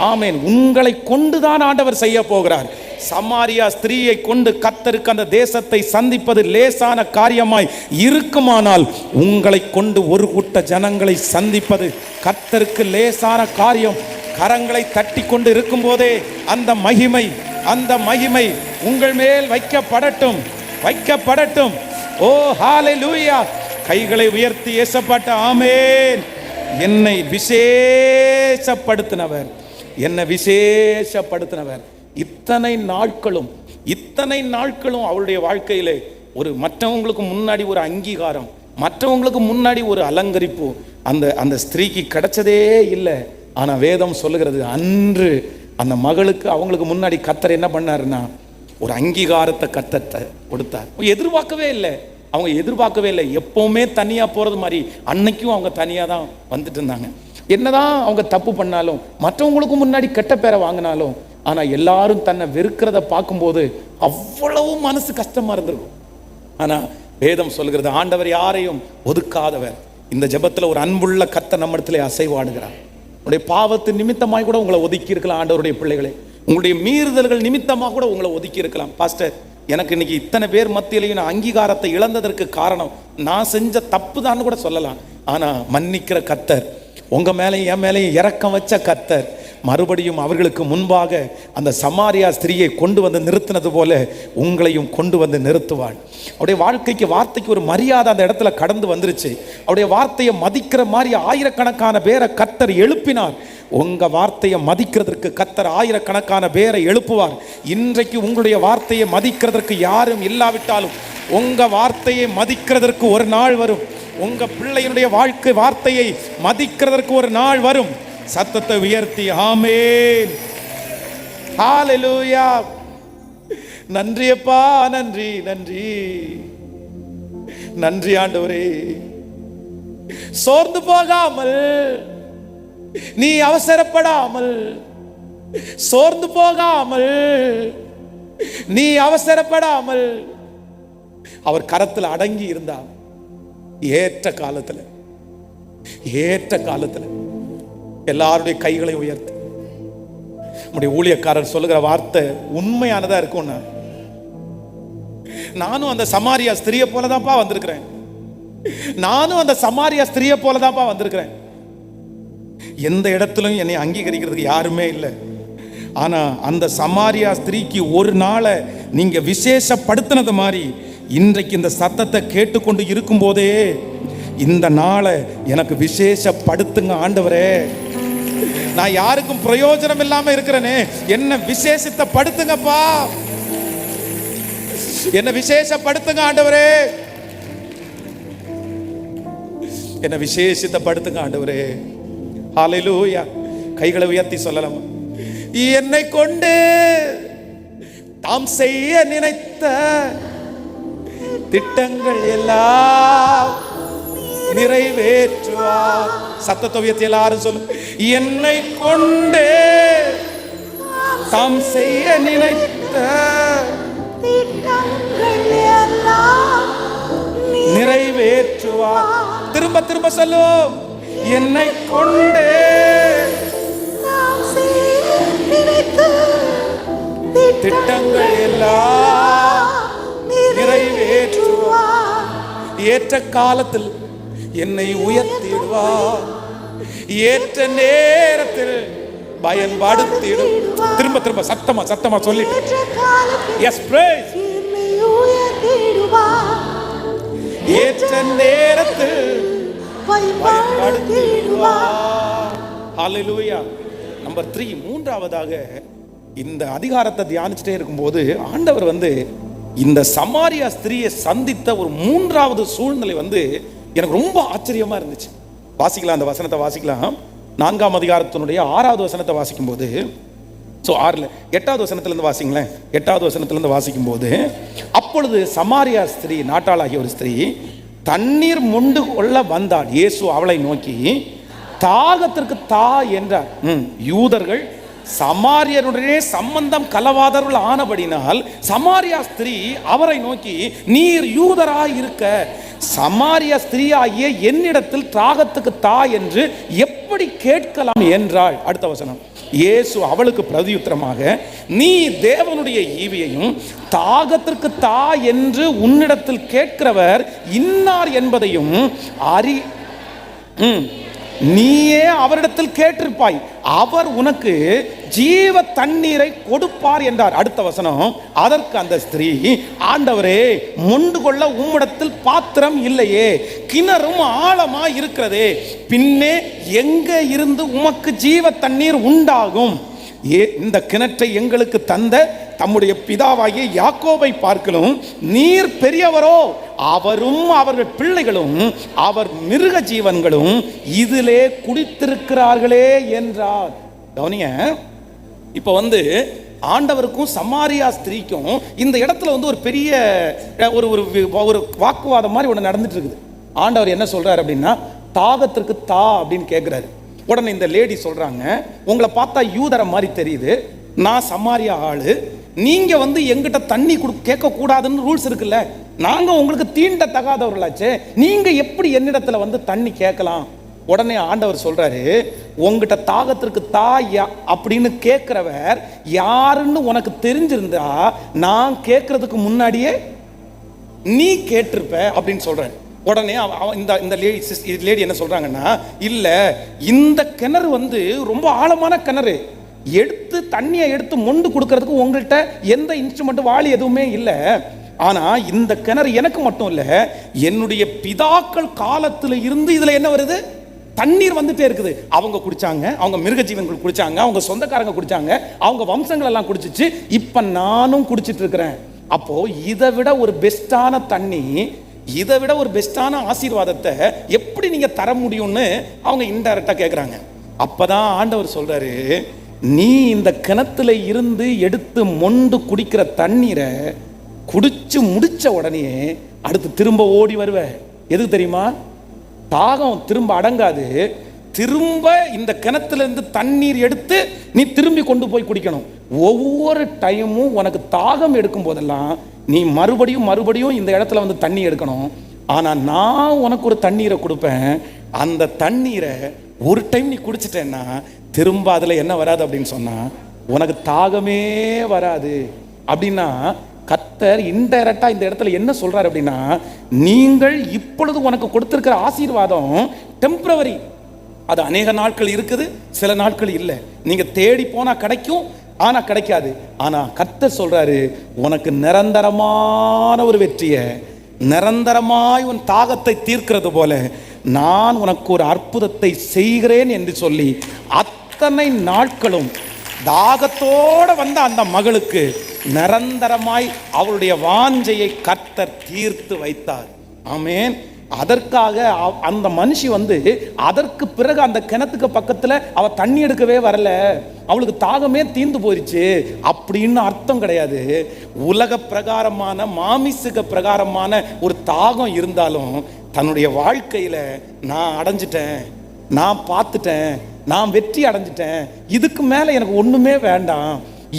[SPEAKER 1] ஆமென். உங்களை கொண்டுதான் ஆண்டவர் செய்ய போகிறார். சமாரியா ஸ்திரீயை கொண்டு கர்த்தருக்கு அந்த தேசத்தை சந்திப்பது லேசான காரியமாய் இருக்குமானால், உங்களை கொண்டு ஒரு கூட்ட ஜனங்களை சந்திப்பது கர்த்தருக்கு லேசான காரியம். கரங்களை தட்டி கொண்டு இருக்கும் போதே அந்த மகிமை உங்கள் மேல் வைக்கப்படட்டும், வைக்கப்படட்டும். ஓ ஹல்லேலூயா. கைகளை உயர்த்தி ஏசப்பட்ட ஆமென். என்னை விசேஷப்படுத்தினவர், என்னை விசேஷப்படுத்தினவர். இத்தனை நாட்களும் அவருடைய வாழ்க்கையிலே ஒரு மற்றவங்களுக்கு முன்னாடி ஒரு அங்கீகாரம், மற்றவங்களுக்கு முன்னாடி ஒரு அலங்கரிப்பு அந்த ஸ்திரீக்கு கிடைச்சதே இல்லை. ஆனால் வேதம் சொல்லுகிறது, அன்று அந்த மகளுக்கு அவங்களுக்கு முன்னாடி கர்த்தர் என்ன பண்ணாருன்னா ஒரு அங்கீகாரத்தை கர்த்தர் கொடுத்தார். எதிர்பார்க்கவே இல்லை, அவங்க எதிர்பார்க்கவே இல்லை. எப்பவுமே தனியாக போகிறது மாதிரி அன்னைக்கும் அவங்க தனியாக தான் வந்துட்டு இருந்தாங்க. என்னதான் அவங்க தப்பு பண்ணாலும், மற்றவங்களுக்கு முன்னாடி கெட்ட பேரை வாங்கினாலும், ஆனால் எல்லாரும் தன்னை வெறுக்கிறத பார்க்கும்போது அவ்வளவு மனசு கஷ்டமா இருந்திருக்கும். ஆனால் வேதம் சொல்கிறது, ஆண்டவர் யாரையும் ஒதுக்காதவர். இந்த ஜெபத்தில் ஒரு அன்புள்ள கர்த்தர் நம்ம இடத்துல அசைவாடுகிறார். உங்களுடைய பாவத்து நிமித்தமாய் கூட உங்களை ஒதுக்கி இருக்கலாம் ஆண்டவருடைய பிள்ளைகளே. உங்களுடைய மீறுதல்கள் நிமித்தமாக கூட உங்களை ஒதுக்கி இருக்கலாம். பாஸ்டர், எனக்கு இன்னைக்கு இத்தனை பேர் மத்தியிலையும் நான் அங்கீகாரத்தை இழந்ததற்கு காரணம் நான் செஞ்ச தப்பு தான் கூட சொல்லலாம். ஆனால் மன்னிக்கிற கர்த்தர், உங்க மேலேயும் என் மேலேயும் இரக்கம் வச்ச கர்த்தர் மறுபடியும் அவர்களுக்கு முன்பாக அந்த சமாரியா ஸ்திரீயை கொண்டு வந்து நிறுத்தினது போல உங்களையும் கொண்டு வந்து நிறுத்துவாள். அவருடைய வார்த்தைக்கு ஒரு மரியாதை அந்த இடத்துல கடந்து வந்துருச்சு. அவருடைய வார்த்தையை மதிக்கிற மாதிரி ஆயிரக்கணக்கான பேரை கர்த்தர் எழுப்பினார். உங்க வார்த்தையை மதிக்கிறதற்கு கர்த்தர் ஆயிரக்கணக்கான பேரை எழுப்புவார். இன்றைக்கு உங்களுடைய வார்த்தையை மதிக்கிறதற்கு யாரும் இல்லாவிட்டாலும் உங்க வார்த்தையை மதிக்கிறதற்கு ஒரு நாள் வரும். உங்க பிள்ளையினுடைய வார்த்தையை மதிக்கிறதற்கு ஒரு நாள் வரும். சத்தத்தை உயர்த்தி ஆமென், ஹல்லேலூயா. நன்றி அப்பா, நன்றி நன்றி நன்றி ஆண்டவரே. சோர்ந்து போகாமல், நீ அவசரப்படாமல், சோர்ந்து போகாமல், நீ அவசரப்படாமல் அவர் கரத்தில் அடங்கி இருந்தார். ஏற்ற காலத்தில் எல்லாருடைய கைகளை உயர்த்தி, நம்முடைய ஊழியக்காரர் சொல்லுகிற வார்த்தை உண்மையானதா இருக்கும். நானும் அந்த சமாரியா ஸ்திரியை போலதான்ப்பா வந்திருக்கிறேன். எந்த இடத்திலும் என்னை அங்கீகரிக்கிறதுக்கு யாருமே இல்லை. ஆனா அந்த சமாரியா ஸ்திரீக்கு ஒரு நாளை நீங்க விசேஷப்படுத்தினது மாதிரி இன்றைக்கு இந்த சத்தத்தை கேட்டுக்கொண்டு இருக்கும் போதே இந்த நாளை எனக்கு விசேஷப்படுத்துங்க ஆண்டவரே. நான் யாருக்கும் பிரயோஜனம் இல்லாம இருக்கிறேனே, என்ன விசேஷப்படுத்துங்கப்பா, என்ன விசேஷப்படுத்துங்க ஆண்டவரே, என்ன விசேஷப்படுத்துங்க ஆண்டவரே. ஹல்லேலூயா. கைகளை உயர்த்தி சொல்லலாம், என்னை கொண்டு தாம் செய்ய நினைத்த திட்டங்கள் எல்லாம் நிறைவேற்றுவார். சத்தத்தை உயர்த்தி எல்லாரும் சொல்லும், என்னை கொண்டு தாம் செய்ய நினைத்த திட்டங்கள் எல்லாம் நிறைவேற்றுவார். திரும்ப திரும்ப சொல்லும், என்னை கொண்டு தாம் செய்ய நினைத்த திட்டங்கள் எல்லாம் நிறைவேற்றுவார். ஏற்ற காலத்தில் என்னை உயர்த்திடுவார், ஏற்ற நேரத்தில் பயன்படுத்திடும். திரும்ப திரும்ப சத்தமா சொல்லிட்டு, எஸ் பிரைஸ். ஏற்ற நேரத்தில் பயன்படுத்திடுவார். ஹல்லேலூயா. நம்பர் 3, மூன்றாவதாக இந்த அதிகாரத்தை தியானிச்சுட்டே இருக்கும்போது ஆண்டவர் இந்த சமாரியா ஸ்திரியை சந்தித்த ஒரு மூன்றாவது சூழ்நிலை எனக்கு ரொம்ப ஆச்சரியமா இருந்துச்சு. வாசிக்கலாம், அந்த வசனத்தை வாசிக்கலாம். 4ஆம் அதிகாரத்தினுடைய 6வது வசனத்தை வாசிக்கும் போது, 8வது வசனத்திலிருந்து வாசிங்களேன். 8வது வசனத்திலிருந்து வாசிக்கும் போது, அப்பொழுது சமாரியா ஸ்திரீ, நாட்டாளாகிய ஒரு ஸ்திரீ தண்ணீர் மொண்டு கொள்ள வந்தாள். இயேசு அவளை நோக்கி தாகத்திற்கு தா என்றார். யூதர்கள் சமாரியருடனே சம்பந்தம் கலவாதவர்கள் ஆனபடினால் சமாரியா ஸ்திரீ அவரை நோக்கி, நீர் யூதராய் இருக்க சமாரியா ஸ்திரீயாகிய என்னிடத்தில் தாகத்துக்கு தா என்று எப்படி கேட்கலாம் என்றாள். அடுத்த வசனம், இயேசு அவளுக்கு பிரதியுத்தரமாக, நீ தேவனுடைய ஈவியையும் தாகத்திற்கு தா என்று உன்னிடத்தில் கேட்கிறவர் இன்னார் என்பதையும் நீயே அவரிடத்தில் கேட்டிருப்பாய், அவர் உனக்கு ஜீவ தண்ணீரை கொடுப்பார் என்றார். அடுத்த வசனம், அதற்கு அந்த ஸ்திரீ, ஆண்டவரே, மொண்டு கொள்ள உம்மிடத்தில் பாத்திரம் இல்லையே, கிணறும் ஆழமா இருக்கிறதே, பின்னே எங்க இருந்து உமக்கு ஜீவ தண்ணீர் உண்டாகும்? இந்த கிணற்றை எங்களுக்கு தந்த தம்முடைய பிதாவாகிய யாக்கோபை பார்க்கலும் நீர் பெரியவரோ, அவரும் அவர்கள் பிள்ளைகளும் அவர் மிருக ஜீவன்களும் இதிலே குடித்திருக்கிறார்களே என்றார். கவனிங்க, இப்ப ஆண்டவருக்கும் சமாரியா ஸ்திரீக்கும் இந்த இடத்துல ஒரு பெரிய ஒரு வாக்குவாதம் மாதிரி ஒன்று நடந்துட்டு இருக்குது. ஆண்டவர் என்ன சொல்றாரு அப்படின்னா, தாகத்திற்கு தா அப்படின்னு கேட்கிறாரு. உடனே இந்த லேடி சொல்றாங்க, உங்களை பார்த்தா யூதரை மாதிரி தெரியுது, நான் சமாரியா ஆளு, நீங்க எங்கிட்ட தண்ணி கேட்க கூடாதுன்னு ரூல்ஸ் இருக்குல்ல, நாங்க உங்களுக்கு தீண்ட தகாதவர்களாச்சே, நீங்க எப்படி என்னிடத்துல தண்ணி கேட்கலாம்? உடனே ஆண்டவர் சொல்றாரு, உங்ககிட்ட தாகத்திற்கு தா அப்படின்னு கேட்கிறவர் யாருன்னு உனக்கு தெரிஞ்சிருந்தா நான் கேட்கறதுக்கு முன்னாடியே நீ கேட்டிருப்ப அப்படின்னு சொல்றேன். உடனே இந்த லேடி என்ன சொல்றாங்கன்னா, இல்ல இந்த கிணறு ரொம்ப ஆழமான கிணறு, எடுத்து தண்ணியை எடுத்து மொண்டு கொடுக்கறதுக்கு உங்கள்கிட்ட எந்த இன்ஸ்ட்ருமெண்ட் வாளி எதுவுமே இல்லை. ஆனா இந்த கிணறு எனக்கு மட்டும் இல்ல, என்னுடைய பிதாக்கள் காலத்துல இருந்து இதுல என்ன வருது, தண்ணீர் வந்துட்டே இருக்குது. அவங்க குடிச்சாங்க, அவங்க மிருக ஜீவன்கள் குடிச்சாங்க, அவங்க சொந்தக்காரங்க குடிச்சாங்க, அவங்க வம்சங்கள் எல்லாம் குடிச்சிச்சு, இப்ப நானும் குடிச்சிட்டு இருக்கிறேன். அப்போ இதை விட ஒரு பெஸ்டான தண்ணி, இதை விட ஒரு பெஸ்டான ஆசீர்வாதத்தை எப்படி நீங்க தர முடியும்னு அவங்க இன்டைரக்டா கேட்குறாங்க. அப்பதான் ஆண்டவர் சொல்றாரு, நீ இந்த கிணத்துல இருந்து எடுத்து மொண்டு குடிக்கிற தண்ணீரை குடிச்சு முடிச்ச உடனே அடுத்து திரும்ப ஓடி வருவ. எதுக்கு தெரியுமா? தாகம் திரும்ப அடங்காது, திரும்ப இந்த கிணத்துல இருந்து தண்ணீர் எடுத்து நீ திரும்பி கொண்டு போய் குடிக்கணும். ஒவ்வொரு டைமும் உனக்கு தாகம் எடுக்கும் போதெல்லாம் நீ மறுபடியும் மறுபடியும் இந்த இடத்துல தண்ணி எடுக்கணும். ஆனா நான் உனக்கு ஒரு தண்ணீரை கொடுப்பேன், அந்த தண்ணீரை ஒரு டைம் நீ குடிச்சிட்டேன்னா திரும்ப அதுல என்ன வராது அப்படின்னு சொன்னா உனக்கு தாகமே வராது. அப்படின்னா கர்த்தர் இன்டைரக்டா இந்த இடத்துல என்ன சொல்றாரு அப்படின்னா, நீங்கள் இப்பொழுது உனக்கு கொடுத்திருக்கிற ஆசீர்வாதம் டெம்பரவரி, அது அநேக நாட்கள் இருக்குது, சில நாட்கள் இல்லை. நீங்க தேடி போனா கிடைக்கும், ஆனா கிடைக்காது. ஆனா கர்த்தர் சொல்றாரு, உனக்கு நிரந்தரமான ஒரு வெற்றியை, நிரந்தரமாய் உன் தாகத்தை தீர்க்கிறது போல நான் உனக்கு ஒரு அற்புதத்தை செய்கிறேன் என்று சொல்லி அத்தனை நாட்களும் தாகத்தோட வந்த அந்த மகளுக்கு நிரந்தரமாய் அவளுடைய வாஞ்சையை கர்த்தர் தீர்த்து வைத்தார். ஆமென். அதற்காக அந்த மனுஷி அதற்கு பிறகு அந்த கிணத்துக்கு பக்கத்துல அவ தண்ணி எடுக்கவே வரல, அவளுக்கு தாகமே தீர்ந்து போயிடுச்சு அப்படின்னு அர்த்தம் கிடையாது. உலக பிரகாரமான மாமிசுக பிரகாரமான ஒரு தாகம் இருந்தாலும் தன்னுடைய வாழ்க்கையில நான் அடைஞ்சிட்டேன், நான் பார்த்துட்டேன், நான் வெற்றி அடைஞ்சிட்டேன், இதுக்கு மேல எனக்கு ஒண்ணுமே வேண்டாம்,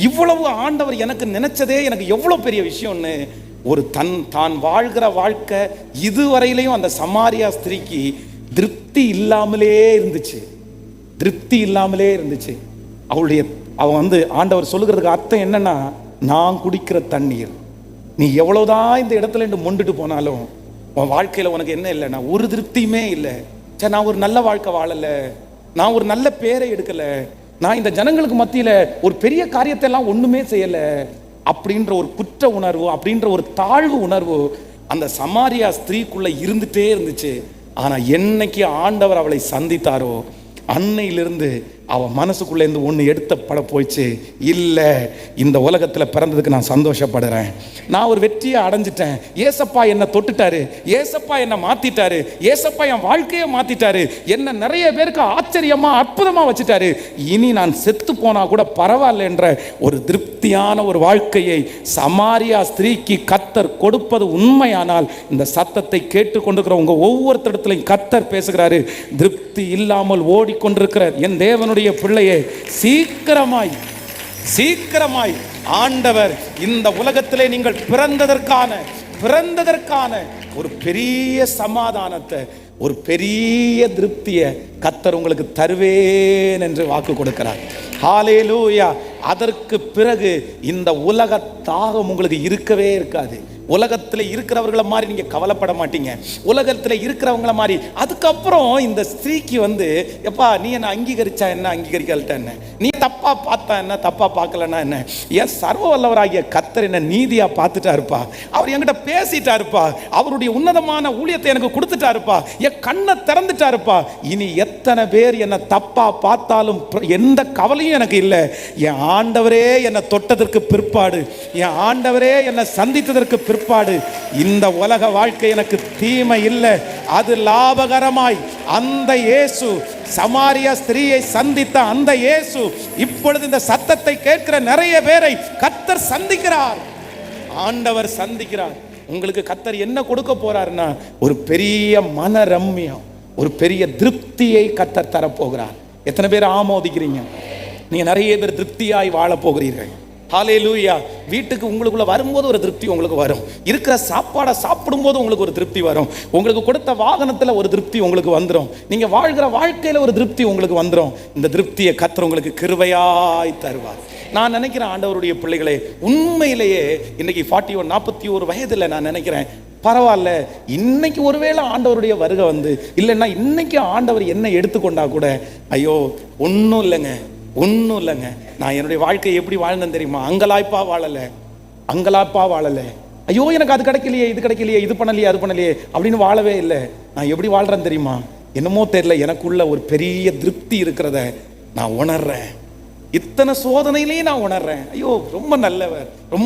[SPEAKER 1] இவ்வளவு ஆண்டவர் எனக்கு நினைச்சதே எனக்கு எவ்வளவு பெரிய விஷயம்னு ஒரு தான் வாழ்கிற வாழ்க்கை இதுவரையிலையும் அந்த சமாரியா ஸ்திரீக்கு திருப்தி இல்லாமலே இருந்துச்சு, திருப்தி இல்லாமலே இருந்துச்சு. அவன் ஆண்டவர் சொல்லுகிறதுக்கு அர்த்தம் என்னன்னா, நான் குடிக்கிற தண்ணீர் நீ எவ்வளவுதான் இந்த இடத்துல இருந்து மொண்டுட்டு போனாலும் உன் வாழ்க்கையில உனக்கு என்ன இல்லைன்னா ஒரு திருப்தியுமே இல்லை. சரி, நான் ஒரு நல்ல வாழ்க்கை வாழல, நான் ஒரு நல்ல பேரை எடுக்கல, நான் இந்த ஜனங்களுக்கு மத்தியில ஒரு பெரிய காரியத்தை எல்லாம் ஒண்ணுமே செய்யல அப்படின்ற ஒரு குற்ற உணர்வு, அப்படின்ற ஒரு தாழ்வு உணர்வு அந்த சமாரியா ஸ்திரீக்குள்ள இருந்துட்டே இருந்துச்சு. ஆனால் என்னைக்கு ஆண்டவர் அவளை சந்தித்தாரோ அன்னையிலிருந்து அவன் மனசுக்குள்ளேருந்து ஒன்று எடுத்தப்பட போயிடுச்சு. இல்லை, இந்த உலகத்தில் பிறந்ததுக்கு நான் சந்தோஷப்படுறேன், நான் ஒரு வெற்றியை அடைஞ்சிட்டேன், ஏசப்பா என்னை தொட்டுட்டாரு, ஏசப்பா என்னை மாற்றிட்டாரு, ஏசப்பா என் வாழ்க்கையை மாற்றிட்டாரு, என்னை நிறைய பேருக்கு ஆச்சரியமாக அற்புதமாக வச்சுட்டாரு, இனி நான் செத்து போனால் கூட பரவாயில்ல என்ற ஒரு திருப்தியான ஒரு வாழ்க்கையை சமாரியா ஸ்திரீக்கு கர்த்தர் கொடுப்பது உண்மையானால், இந்த சத்தத்தை கேட்டுக்கொண்டிருக்கிற உங்கள் ஒவ்வொருத்தரிடத்துலையும் கர்த்தர் பேசுகிறாரு. திருப்தி இல்லாமல் ஓடிக்கொண்டிருக்கிற என் தேவனுடைய பிள்ளையே, சீக்கிரமாய் ஆண்டவர் இந்த உலகத்திலே நீங்கள் பிறந்ததற்கான ஒரு பெரிய சமாதானத்தை, ஒரு பெரிய திருப்தியை கர்த்தர் உங்களுக்கு தருவேன் என்று வாக்கு கொடுக்கிறார். ஹல்லேலூயா. அதற்கு பிறகு இந்த உலக தாகம் உங்களுக்கு இருக்கவே இருக்காது. உலகத்தில் இருக்கிறவர்களை மாதிரி நீங்கள் கவலைப்பட மாட்டீங்க. உலகத்தில் இருக்கிறவங்கள மாதிரி. அதுக்கப்புறம் இந்த ஸ்திரீக்கு எப்பா நீ என்ன அங்கீகரிச்சா என்ன, அங்கீகரிக்கலட்டா என்ன, நீ தப்பா பார்த்தா என்ன, தப்பா பார்க்கலன்னா என்ன, என் சர்வ வல்லவராகிய கர்த்தர் என்ன நீதியா பார்த்துட்டாருப்பா, அவர் என்கிட்ட பேசிட்டாருப்பா, அவருடைய உன்னதமான ஊழியத்தை எனக்கு கொடுத்துட்டாருப்பா, என் கண்ணை திறந்துட்டாருப்பா, இனி எத்தனை பேர் என்னை தப்பா பார்த்தாலும் எந்த கவலையும் எனக்கு இல்லை. என் ஆண்டவரே என்னை தொட்டதற்கு பிற்பாடு, என் ஆண்டவரே என்னை சந்தித்ததற்கு பிற்பாடு இந்த உலக வாழ்க்கை எனக்கு தீமை இல்லை, அது லாபகரமாய் அந்த இயேசு, சமாரியா ஸ்திரீயை சந்தித்த அந்த இயேசு இப்பொழுது இந்த சத்தத்தை கேட்கிற நிறைய பேரை கர்த்தர் சந்திக்கிறார். ஆண்டவர் சந்திக்கிறார். உங்களுக்கு கர்த்தர் என்ன கொடுக்க போறாருன்னா, ஒரு பெரிய மனரம்யம், ஒரு பெரிய திருப்தியை கர்த்தர் தரப்போகிறார். எத்தனை பேர் ஆமோதிக்கிறீங்க? நீங்க நிறைய பேர் திருப்தியாய் வாழ போகிறீர்கள். ஹல்லேலூயா. வீட்டுக்கு உங்களுக்குள்ள வரும்போது ஒரு திருப்தி உங்களுக்கு வரும். இருக்கிற சாப்பாடை சாப்பிடும்போது உங்களுக்கு ஒரு திருப்தி வரும். உங்களுக்கு கொடுத்த வாகனத்தில் ஒரு திருப்தி உங்களுக்கு வந்துடும். நீங்கள் வாழ்கிற வாழ்க்கையில் ஒரு திருப்தி உங்களுக்கு வந்துடும். இந்த திருப்தியை கர்த்தர் உங்களுக்கு கிருபையாய் தருவார். நான் நினைக்கிறேன் ஆண்டவருடைய பிள்ளைகளே, உண்மையிலேயே இன்னைக்கு 41 வயதில் நான் நினைக்கிறேன், பரவாயில்ல, இன்னைக்கு ஒருவேளை ஆண்டவருடைய வருகை இல்லைன்னா இன்னைக்கு ஆண்டவர் என்ன எடுத்துக்கொண்டா கூட, ஐயோ ஒன்றும் இல்லைங்க, நான் என்னுடைய வாழ்க்கையை எப்படி வாழ்ந்தேன் தெரியுமா, அங்கலாய்ப்பா வாழலை, ஐயோ எனக்கு அது கிடைக்கலையே, இது கிடைக்கலையே, இது பண்ணலையே, அது பண்ணலையே அப்படின்னு வாழவே இல்லை. நான் எப்படி வாழ்றேன் தெரியுமா, என்னமோ தெரியல, எனக்குள்ள ஒரு பெரிய திருப்தி இருக்கிறத நான் உணர்றேன். இத்தனை சோதனையிலேயே நான் உணர்றேன், ஐயோ ரொம்ப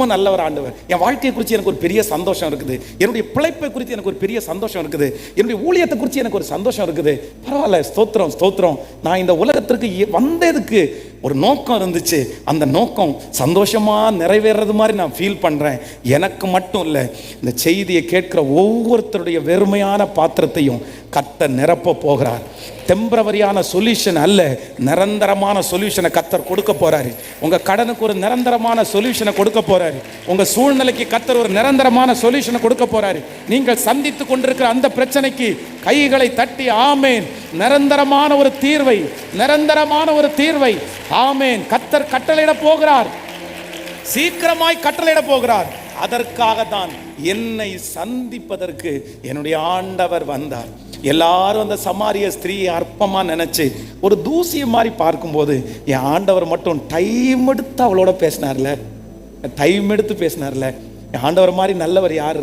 [SPEAKER 1] நல்லவர் ஆண்டவர். என் வாழ்க்கையை குறித்து எனக்கு ஒரு பெரிய சந்தோஷம் இருக்குது, என்னுடைய பிழைப்பை குறித்து எனக்கு ஒரு பெரிய சந்தோஷம் இருக்குது, என்னுடைய ஊழியத்தை குறித்து எனக்கு ஒரு சந்தோஷம் இருக்குது. பரவாயில்ல, ஸ்தோத்திரம். நான் இந்த உலகத்திற்கு வந்ததுக்கு ஒரு நோக்கம் இருந்துச்சு, அந்த நோக்கம் சந்தோஷமாக நிறைவேறது மாதிரி நான் ஃபீல் பண்ணுறேன். எனக்கு மட்டும் இல்லை, இந்த செய்தியை கேட்கிற ஒவ்வொருத்தருடைய வெறுமையான பாத்திரத்தையும் கர்த்தர் நிரப்ப போகிறார். டெம்பரவரியான சொல்யூஷன் அல்ல, நிரந்தரமான சொல்யூஷனை கர்த்தர் கொடுக்க போறாரு. உங்க கடனுக்கு ஒரு நிரந்தரமான சொல்யூஷனை கொடுக்க போறாரு. உங்க சூழ்நிலைக்கு கர்த்தர் ஒரு நிரந்தரமான சொல்யூஷனை கொடுக்க போறாரு. நீங்கள் சந்தித்து கொண்டிருக்கிற அந்த பிரச்சனைக்கு கைகளை தட்டி ஆமேன், நிரந்தரமான ஒரு தீர்வை ஆமேன் கர்த்தர் கட்டளையிட போகிறார். சீக்கிரமாய் கட்டளையிட போகிறார். அதற்காக தான் என்னை சந்திப்பதற்கு என்னுடைய ஆண்டவர் வந்தார். எல்லாரும் அந்த சமாரிய ஸ்திரீயை அற்பமாக நினைச்சு ஒரு தூசியை மாதிரி பார்க்கும்போது, என் ஆண்டவர் மட்டும் டைம் எடுத்து அவளோட பேசினார்ல, என் ஆண்டவர் மாதிரி நல்லவர் யார்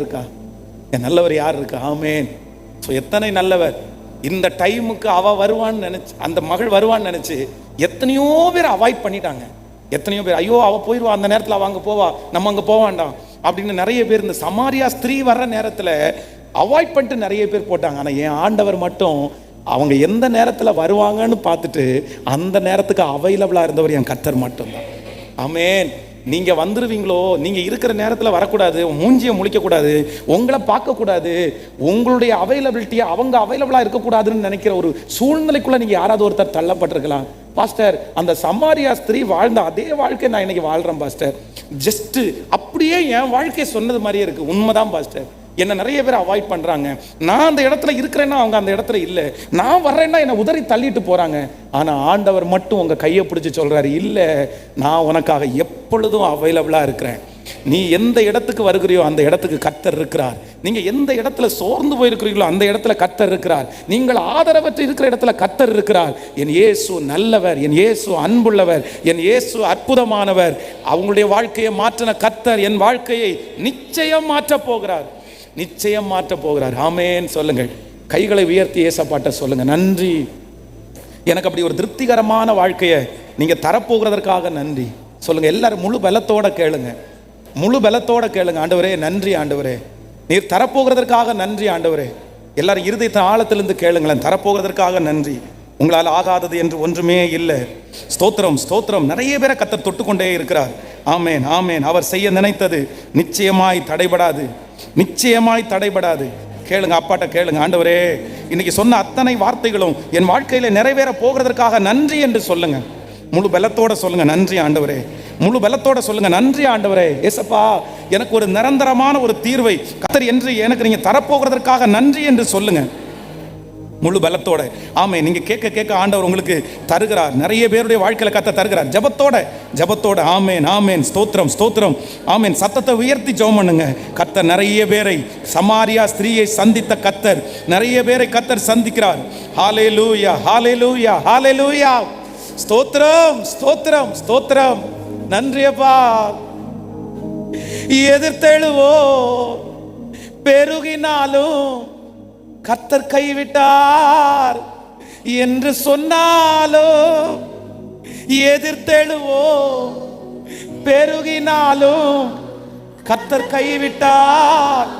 [SPEAKER 1] இருக்கா? ஆமேன். ஸோ எத்தனை நல்லவர். இந்த டைமுக்கு வருவான்னு நினைச்சு, அந்த மகள் வருவான்னு நினைச்சு எத்தனையோ பேர் அவாய்ட் பண்ணிட்டாங்க. எத்தனையோ பேர், ஐயோ அவ போயிடுவா, அந்த நேரத்தில் அவ அங்கே போவா, நம்ம அங்கே போவாண்டாம் அப்படின்னு நிறைய பேர் இந்த சமாரியா ஸ்திரீ வர்ற நேரத்தில் அவாய்ட் பண்ணிட்டு நிறைய பேர் போட்டாங்க. ஆனால் என் ஆண்டவர் மட்டும் அவங்க எந்த நேரத்தில் வருவாங்கன்னு பார்த்துட்டு அந்த நேரத்துக்கு அவைலபிளாக இருந்தவர் என் கர்த்தர் மட்டும்தான். ஆமேன். நீங்கள் வந்துடுவீங்களோ, நீங்கள் இருக்கிற நேரத்தில் வரக்கூடாது, மூஞ்சியை முழிக்கக்கூடாது, உங்களை பார்க்கக்கூடாது, உங்களுடைய அவைலபிலிட்டியை அவங்க அவைலபிளாக இருக்கக்கூடாதுன்னு நினைக்கிற ஒரு சூழ்நிலைக்குள்ளே நீங்கள் யாராவது ஒருத்தர் தள்ளப்பட்டிருக்கலாம். பாஸ்டர், அந்த சமாரியா ஸ்திரீ வாழ்ந்த அதே வாழ்க்கை நான் இன்னைக்கு வாழ்கிறேன் பாஸ்டர். ஜஸ்ட்டு அப்படியே என் வாழ்க்கையை சொன்னது மாதிரியே இருக்குது. உண்மைதான் பாஸ்டர், என்னை நிறைய பேர் அவாய்ட் பண்ணுறாங்க. நான் அந்த இடத்துல இருக்கிறேன்னா அவங்க அந்த இடத்துல இல்லை, நான் வர்றேன்னா என்னை உதறி தள்ளிட்டு போகிறாங்க. ஆனால் ஆண்டவர் மட்டும் உங்கள் கையை பிடிச்சி சொல்கிறாரு, இல்லை நான் உனக்காக எப்பொழுதும் அவைலபிளாக இருக்கிறேன். நீ எந்த இடத்துக்கு வருகிறியோ அந்த இடத்துக்கு கர்த்தர் இருக்கிறார். நீங்கள் எந்த இடத்துல சோர்ந்து போயிருக்கிறீங்களோ அந்த இடத்துல கர்த்தர் இருக்கிறார். நீங்கள் ஆதரவற்று இருக்கிற இடத்துல கர்த்தர் இருக்கிறார். என் இயேசு நல்லவர், என் இயேசு அன்புள்ளவர், என் இயேசு அற்புதமானவர். அவங்களுடைய வாழ்க்கையை மாற்றின கர்த்தர் என் வாழ்க்கையை நிச்சயம் மாற்றப் போகிறார். ஆமேன் சொல்லுங்கள். கைகளை உயர்த்தி ஏசப்பாட்ட சொல்லுங்க, நன்றி, எனக்கு அப்படி ஒரு திருப்திகரமான வாழ்க்கையை நீங்க தரப்போகிறதற்காக நன்றி சொல்லுங்க. எல்லாரும் முழு பலத்தோட கேளுங்க, முழு பலத்தோட கேளுங்க. ஆண்டவரே நன்றி, ஆண்டவரே நீர் தரப்போகிறதற்காக நன்றி ஆண்டவரே. எல்லாரும் இருதயத்தின் ஆழத்திலிருந்து கேளுங்களேன், தரப்போகிறதற்காக நன்றி. உங்களால் ஆகாதது என்று ஒன்றுமே இல்லை. ஸ்தோத்திரம், ஸ்தோத்திரம். நிறைய பேரை கர்த்தர் தொட்டுக்கொண்டே இருக்கிறார். ஆமேன், ஆமேன். அவர் செய்ய நினைத்தது நிச்சயமாய் தடைபடாது, நிச்சயமாய் தடைபடாது. கேளுங்க, அப்பாட்ட கேளுங்க, ஆண்டவரே இன்னைக்கு சொன்ன அத்தனை வார்த்தைகளும் என் வாழ்க்கையில நிறைவேற போகிறதற்காக நன்றி என்று சொல்லுங்க. முழு பலத்தோட சொல்லுங்க, நன்றி ஆண்டவரே. முழு பலத்தோட சொல்லுங்க, நன்றி ஆண்டவரே. ஏசப்பா, எனக்கு ஒரு நிரந்தரமான ஒரு தீர்வை கர்த்தர் என்று எனக்கு நீங்க தரப்போகிறதற்காக நன்றி என்று சொல்லுங்க, முழு பலத்தோட. ஆமே, நீங்க கேட்க கேட்க ஆண்டவர் உங்களுக்கு தருகிறார். நிறைய பேருடைய வாழ்க்கையில கர்த்தர் தருகிறார். ஜபத்தோட, ஜபத்தோட. ஆமேன், ஆமேன். ஸ்தோத்திரம், ஸ்தோத்திரம். ஆமேன். சத்தத்தை உயர்த்தி ஜெபம் பண்ணுங்க. கர்த்தர் நிறைய பேரை, சமாரியா ஸ்திரீயை சந்தித்த கர்த்தர் நிறைய பேரை கர்த்தர் சந்திக்கிறார். ஹalleluya, ஹalleluya, ஹalleluya. ஸ்தோத்திரம், ஸ்தோத்திரம், ஸ்தோத்திரம். நன்றி அப்பா. எதிர்த்தெழுவோ பெருகினாலும் கர்த்தர் கைவிட்டார் என்று சொன்னாலோ, எதிர்த்தெழுவோ பெருகினாலும் கர்த்தர் கைவிட்டார்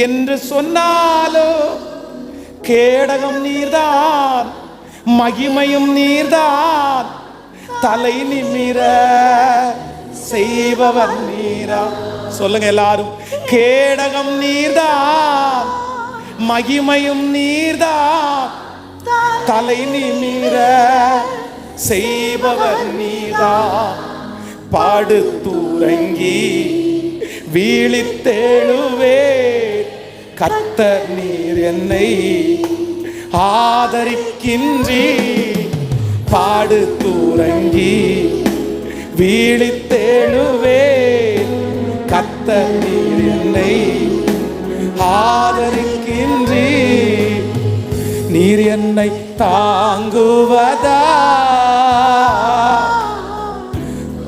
[SPEAKER 1] என்று சொன்னாலோ, கேடகம் நீர்தான், மகிமையும் நீர்தான், தலை நிமிர செய்பவர் நீரா. சொல்லுங்க எல்லாரும், கேடகம் நீர்தான், மகிமையும் நீர்தான், தலை நிமிர செய்பவர் நீர்தான். பாடுத்துறங்கி வீழித்தெழுவே கர்த்தர் நீர் என்னை ஆதரிக்கின்றீ. பாடுத்துறங்கி வீழித்தெழுவே கர்த்தர் நீர் என்னை ஆதரிக்கின்றீ. நீர் என்னை தாங்குவதா,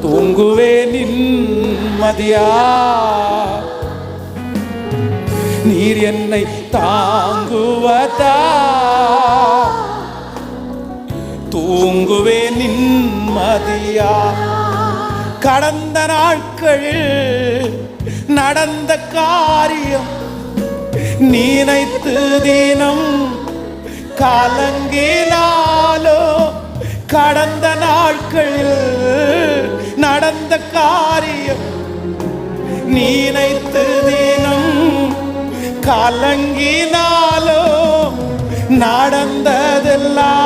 [SPEAKER 1] தூங்குவே நிம்மதியா. நீர் என்னை தாங்குவதா, தூங்குவே நிம்மதியா. கடந்த நாட்களில் நடந்த காரியம் நினைத்து தினம் கலங்கினாலோ, கடந்த நாட்களில் நடந்த காரியம் நினைத்து தினம் கலங்கினாலோ, நடந்ததெல்லாம்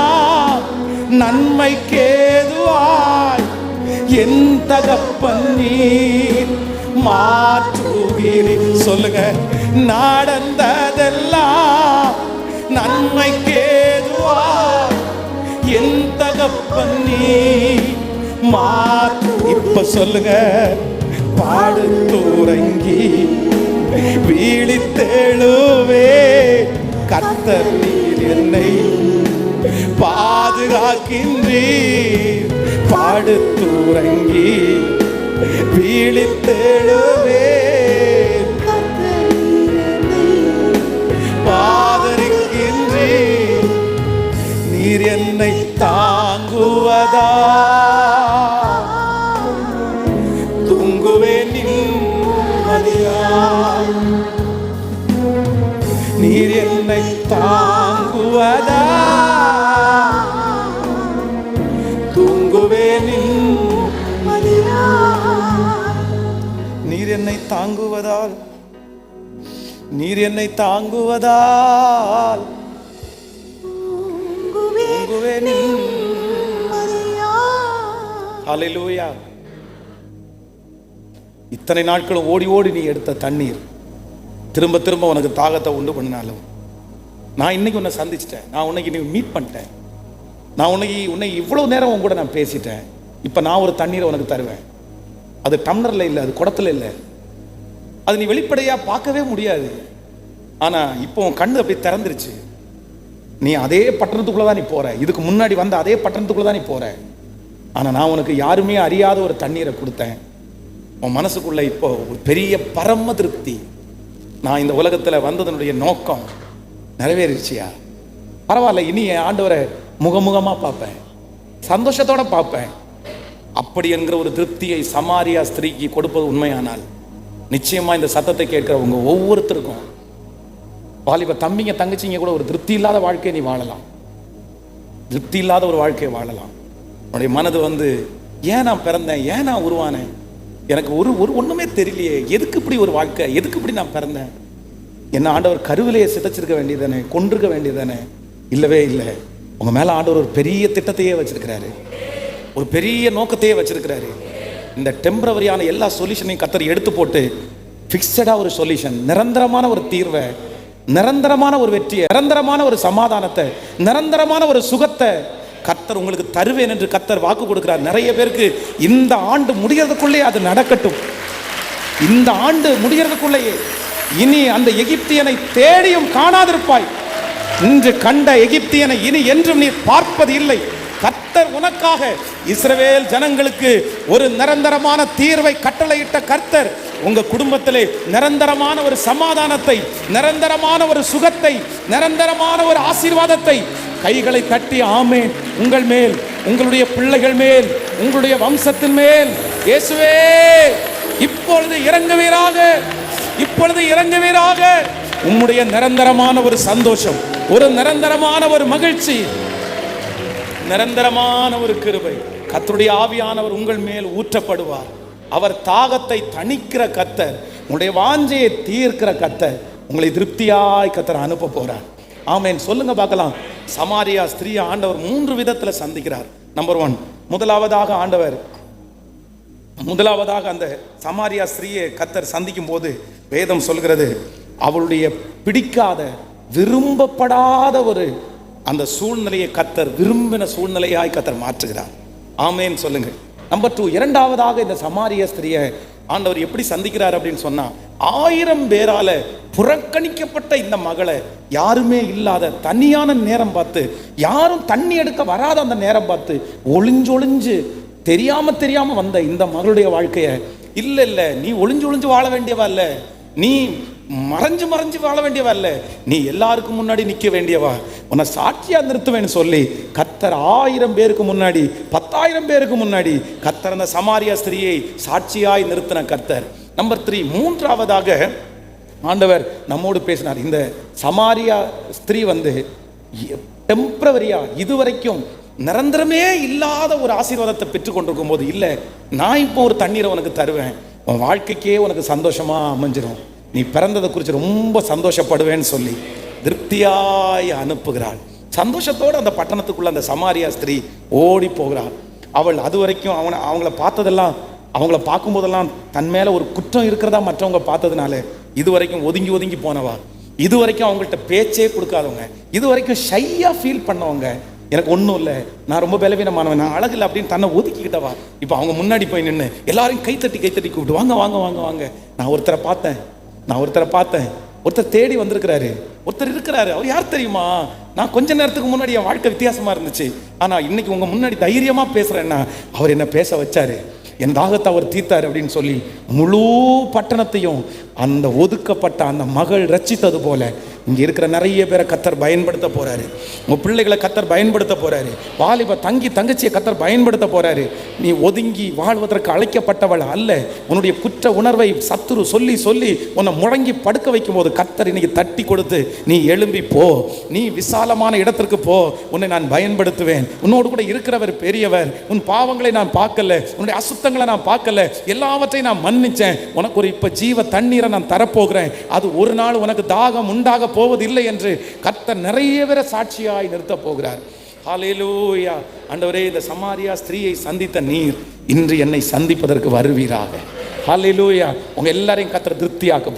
[SPEAKER 1] நன்மைக்கேதுவாய் என் தகப்பன் நீர் மாற்றுகிறீர். சொல்லுங்க, நடந்ததெல்லாம் நன்மைக்கேதுவாய் என் தகப்பன் நீர் மாற்று. இப்ப சொல்லுங்க, பாடுத்துறங்கி வீழித்தெழுவே கர்த்தர் நீர் என்னை பாதுகாக்கின்றீர். பாடுத்துறங்கி வீழித்தெழுவே பாதரிக்கின்றீர். நீர் என்னை தாங்குவதா, தூங்குவே நிம்மதியா. நீர் என்னை தாங்குவதா, தூங்குவே நிம்மதியா. நீர் என்னை தாங்குவதால், நீர் என்னை தாங்குவதால் தூங்குவே நிம்மதியா. ஹல்லேலூயா. இத்தனை நாட்களும் ஓடி ஓடி நீ எடுத்த தண்ணீர் திரும்ப திரும்ப உனக்கு தாகத்தை உண்டு பண்ணினாலும், நான் இன்னைக்கு உன்னை சந்திச்சிட்டேன், நான் உன்னைக்கு நீ மீட் பண்ணிட்டேன், நான் உன்னை இவ்வளவு நேரம் உன் கூட நான் பேசிட்டேன். இப்போ நான் ஒரு தண்ணீரை உனக்கு தருவேன். அது டம்ளரில் இல்லை, அது குடத்துல இல்லை, அது நீ வெளிப்படையாக பார்க்கவே முடியாது. ஆனால் இப்போ உன் கண்ணு அப்படி திறந்துருச்சு. நீ அதே பட்டணத்துக்குள்ளே தான் நீ போகிற, இதுக்கு முன்னாடி வந்த அதே பட்டணத்துக்குள்ளே தான் நீ போகிற. ஆனால் நான் உனக்கு யாருமே அறியாத ஒரு தண்ணீரை கொடுத்தேன். உன் மனசுக்குள்ளே இப்போ ஒரு பெரிய பரம திருப்தி. நான் இந்த உலகத்தில் வந்ததனுடைய நோக்கம் நிறைவேறிச்சியா? பரவாயில்ல, இனி என் ஆண்டவரை முகமுகமாக பார்ப்பேன், சந்தோஷத்தோட பார்ப்பேன். அப்படி என்கிற ஒரு திருப்தியை சமாரியா ஸ்திரீக்கு கொடுப்பது உண்மையானால் நிச்சயமா இந்த சத்தத்தை கேட்கிறவங்க ஒவ்வொருத்தருக்கும், வாலிப தம்பிங்க தங்கச்சிங்க கூட ஒரு திருப்தி இல்லாத வாழ்க்கையை நீ வாழலாம், திருப்தி இல்லாத ஒரு வாழ்க்கையை வாழலாம். உன்னுடைய மனது ஏன் நான் பிறந்தேன், ஏன் நான் உருவானேன், எனக்கு ஒண்ணுமே தெரியலையே, எதுக்கு இப்படி ஒரு வாழ்க்கை, எதுக்கு இப்படி நான் பிறந்தேன், என்ன ஆண்டவர் கருவிலையே சிதைச்சிருக்க வேண்டியதானே, கொண்டிருக்க வேண்டியதானே? இல்லவே இல்லை. உங்க மேல ஆண்டவர் ஒரு பெரிய திட்டத்தையே வச்சிருக்கிறாரு, ஒரு பெரிய நோக்கத்தையே வச்சிருக்கிறாரு. இந்த டெம்பரவரியான எல்லா சொல்யூஷனையும் கர்த்தர் எடுத்து போட்டு ஃபிக்ஸடா ஒரு சொல்யூஷன், நிரந்தரமான ஒரு தீர்வை, நிரந்தரமான ஒரு வெற்றியை, நிரந்தரமான ஒரு சமாதானத்தை, நிரந்தரமான ஒரு சுகத்தை கர்த்தர் உங்களுக்கு தருவேன் என்று கர்த்தர் வாக்கு கொடுக்கிறார். நிறைய பேருக்கு இந்த ஆண்டு முடிகிறதுக்குள்ளே அது நடக்கட்டும். இந்த ஆண்டு முடிகிறதுக்குள்ளேயே இனி அந்த எகிப்தியனை தேடியும் காணாதிருப்பாய். இன்று கண்ட எகிப்தியனை இனி என்றும் நீ பார்ப்பது இல்லை. கர்த்தர் உனக்காக இஸ்ரவேல் ஜனங்களுக்கு ஒரு நிரந்தரமான தீர்வை கட்டளையிட்ட கர்த்தர் உங்க குடும்பத்திலே நிரந்தரமான ஒரு சமாதானத்தை, நிரந்தரமான ஒரு சுகத்தை, நிரந்தரமான ஒரு ஆசீர்வாதத்தை கைகளை தட்டி ஆமென் உங்கள் மேல், உங்களுடைய பிள்ளைகள் மேல், உங்களுடைய வம்சத்தின் மேல் இயேசுவே இப்பொழுது இறங்குவீராக, இப்பொழுது இறங்குவீராக. உம்முடைய நிரந்தரமான ஒரு சந்தோஷம், ஒரு நிரந்தரமான ஒரு மகிழ்ச்சி, நிரந்தரமான ஒரு கிருபை, கர்த்தருடைய ஆவியானவர் உங்கள் மேல் ஊற்றப்படுவார். அவர் தாகத்தை தணிக்கிற கர்த்தர், உங்களுடைய வாஞ்சையை தீர்க்கிற கர்த்தர், உங்களை திருப்தியாய் கர்த்தர் அனுப்ப போறார். ஆமென் சொல்லுங்க பார்க்கலாம். சமாரியா ஸ்திரீ ஆண்டவர் 3 விதத்துல சந்திக்கிறார். நம்பர் 1, முதலாவதாக அந்த சமாரியா ஸ்திரீயை கர்த்தர் சந்திக்கும் போது வேதம் சொல்கிறது, அவளுடைய பிடிக்காத, விரும்பப்படாத ஒரு அந்த சூழ்நிலையை கர்த்தர் விரும்பின சூழ்நிலையாய் கர்த்தர் மாற்றுகிறார். ஆமென் சொல்லுங்க. நம்பர் 2, இரண்டாவதாக இந்த சமாரிய ஸ்திரியை ஆண்டவர் எப்படி சந்திக்கிறார் அப்படின்னு சொன்னா, 1000 பேரால புறக்கணிக்கப்பட்ட இந்த மகளை, யாருமே இல்லாத தனியான நேரம் பார்த்து, யாரும் தண்ணி எடுக்க வராத அந்த நேரம் பார்த்து, ஒளிஞ்சொளிஞ்சு தெரியாம வந்த இந்த மகளுடைய வாழ்க்கைய, இல்ல நீ ஒளிஞ்சு வாழ வேண்டியவா இல்ல, நீ மறைஞ்சு வாழ வேண்டியவா இல்ல, நீ எல்லாருக்கும் முன்னாடி நிக்க வேண்டியவா, உன்னை சாட்சியா நிறுத்துவேன்னு சொல்லி கர்த்தர் 1000 பேருக்கு முன்னாடி, 10,000 பேருக்கு முன்னாடி கர்த்தர் அந்த சமாரியா ஸ்திரியை சாட்சியாய் நிறுத்தின கர்த்தர். நம்பர் 3, மூன்றாவதாக ஆண்டவர் நம்மோடு பேசினார். இந்த சமாரியா ஸ்திரீ டெம்பரவரியா இதுவரைக்கும் நிரந்தரமே இல்லாத ஒரு ஆசீர்வாதத்தை பெற்றுக் கொண்டிருக்கும் போது, இல்லை நான் இப்போ ஒரு தண்ணீரை உனக்கு தருவேன், உன் வாழ்க்கைக்கே உனக்கு சந்தோஷமா அமைஞ்சிடும், நீ பிறந்ததை குறித்து ரொம்ப சந்தோஷப்படுவேன்னு சொல்லி திருப்தியாய் அனுப்புகிறாள். சந்தோஷத்தோடு அந்த பட்டணத்துக்குள்ள அந்த சமாரியா ஸ்திரீ ஓடி போகிறாள். அவள் அது வரைக்கும் அவங்கள பார்த்ததெல்லாம், அவங்கள பார்க்கும்போதெல்லாம் தன் மேலே ஒரு குற்றம் இருக்கிறதா மற்றவங்க பார்த்ததுனால இது வரைக்கும் ஒதுங்கி போனவா, இது வரைக்கும் அவங்கள்ட்ட பேச்சே கொடுக்காதவங்க, இது வரைக்கும் ஷையாக ஃபீல் பண்ணவங்க, எனக்கு ஒன்றும் இல்லை, நான் ரொம்ப பலவீனமானவன், நான் அழகில்லை அப்படின்னு தன்னை ஒதுக்கிக்கிட்டவா, இப்போ அவங்க முன்னாடி போய் நின்று எல்லாரையும் கைத்தட்டி கூப்பிட்டு வாங்க, நான் ஒருத்தரை பார்த்தேன், ஒருத்தர் தேடி வந்திருக்கிறாரு, ஒருத்தர் இருக்கிறாரு, அவர் யார் தெரியுமா, நான் கொஞ்ச நேரத்துக்கு முன்னாடி என் வாழ்க்கை வித்தியாசமா இருந்துச்சு, ஆனா இன்னைக்கு உங்க முன்னாடி தைரியமா பேசுறேன்னா அவர் என்ன பேச வச்சாரு, என் தாகத்தை அவர் தீர்த்தார் அப்படின்னு சொல்லி முழு பட்டணத்தையும் அந்த ஒதுக்கப்பட்ட அந்த மகள் ரட்சித்தது போல இங்கே இருக்கிற நிறைய பேரை கர்த்தர் பயன்படுத்த போறாரு. உங்கள் பிள்ளைகளை கர்த்தர் பயன்படுத்த போறாரு. வாலிப தங்கச்சியை கர்த்தர் பயன்படுத்த போறாரு. நீ ஒதுங்கி வாழ்வதற்கு அழைக்கப்பட்டவள் அல்ல. உன்னுடைய குற்ற உணர்வை சத்துரு சொல்லி உன்னை முழங்கி படுக்க வைக்கும் போது கர்த்தர் இன்னைக்கு தட்டி கொடுத்து, நீ எழும்பி போ, நீ விசாலமான இடத்திற்கு போ, உன்னை நான் பயன்படுத்துவேன், உன்னோடு கூட இருக்கிறவர் பெரியவர், உன் பாவங்களை நான் பார்க்கல, உன்னுடைய அசுத்தங்களை நான் பார்க்கல, எல்லாவற்றையும் நான் மன்னிச்சேன், உனக்கு ஒரு இப்ப ஜீவ தண்ணீரை நான் தரப்போகிறேன், அது ஒரு நாள் உனக்கு தாகம் உண்டாக போவதில்லை என்று கர்த்தர் நிறைய பேரை சாட்சியாய் நிறுத்த போகிறார். ஹல்லேலூயா. ஆண்டவரே, இந்த சமாரியா ஸ்திரீயை சந்தித்த நீர் இன்று என்னை சந்திப்பதற்கு வருவீராக. ஹல்லேலூயா. உங்க எல்லாரையும் கர்த்தர் திருப்தியாக்க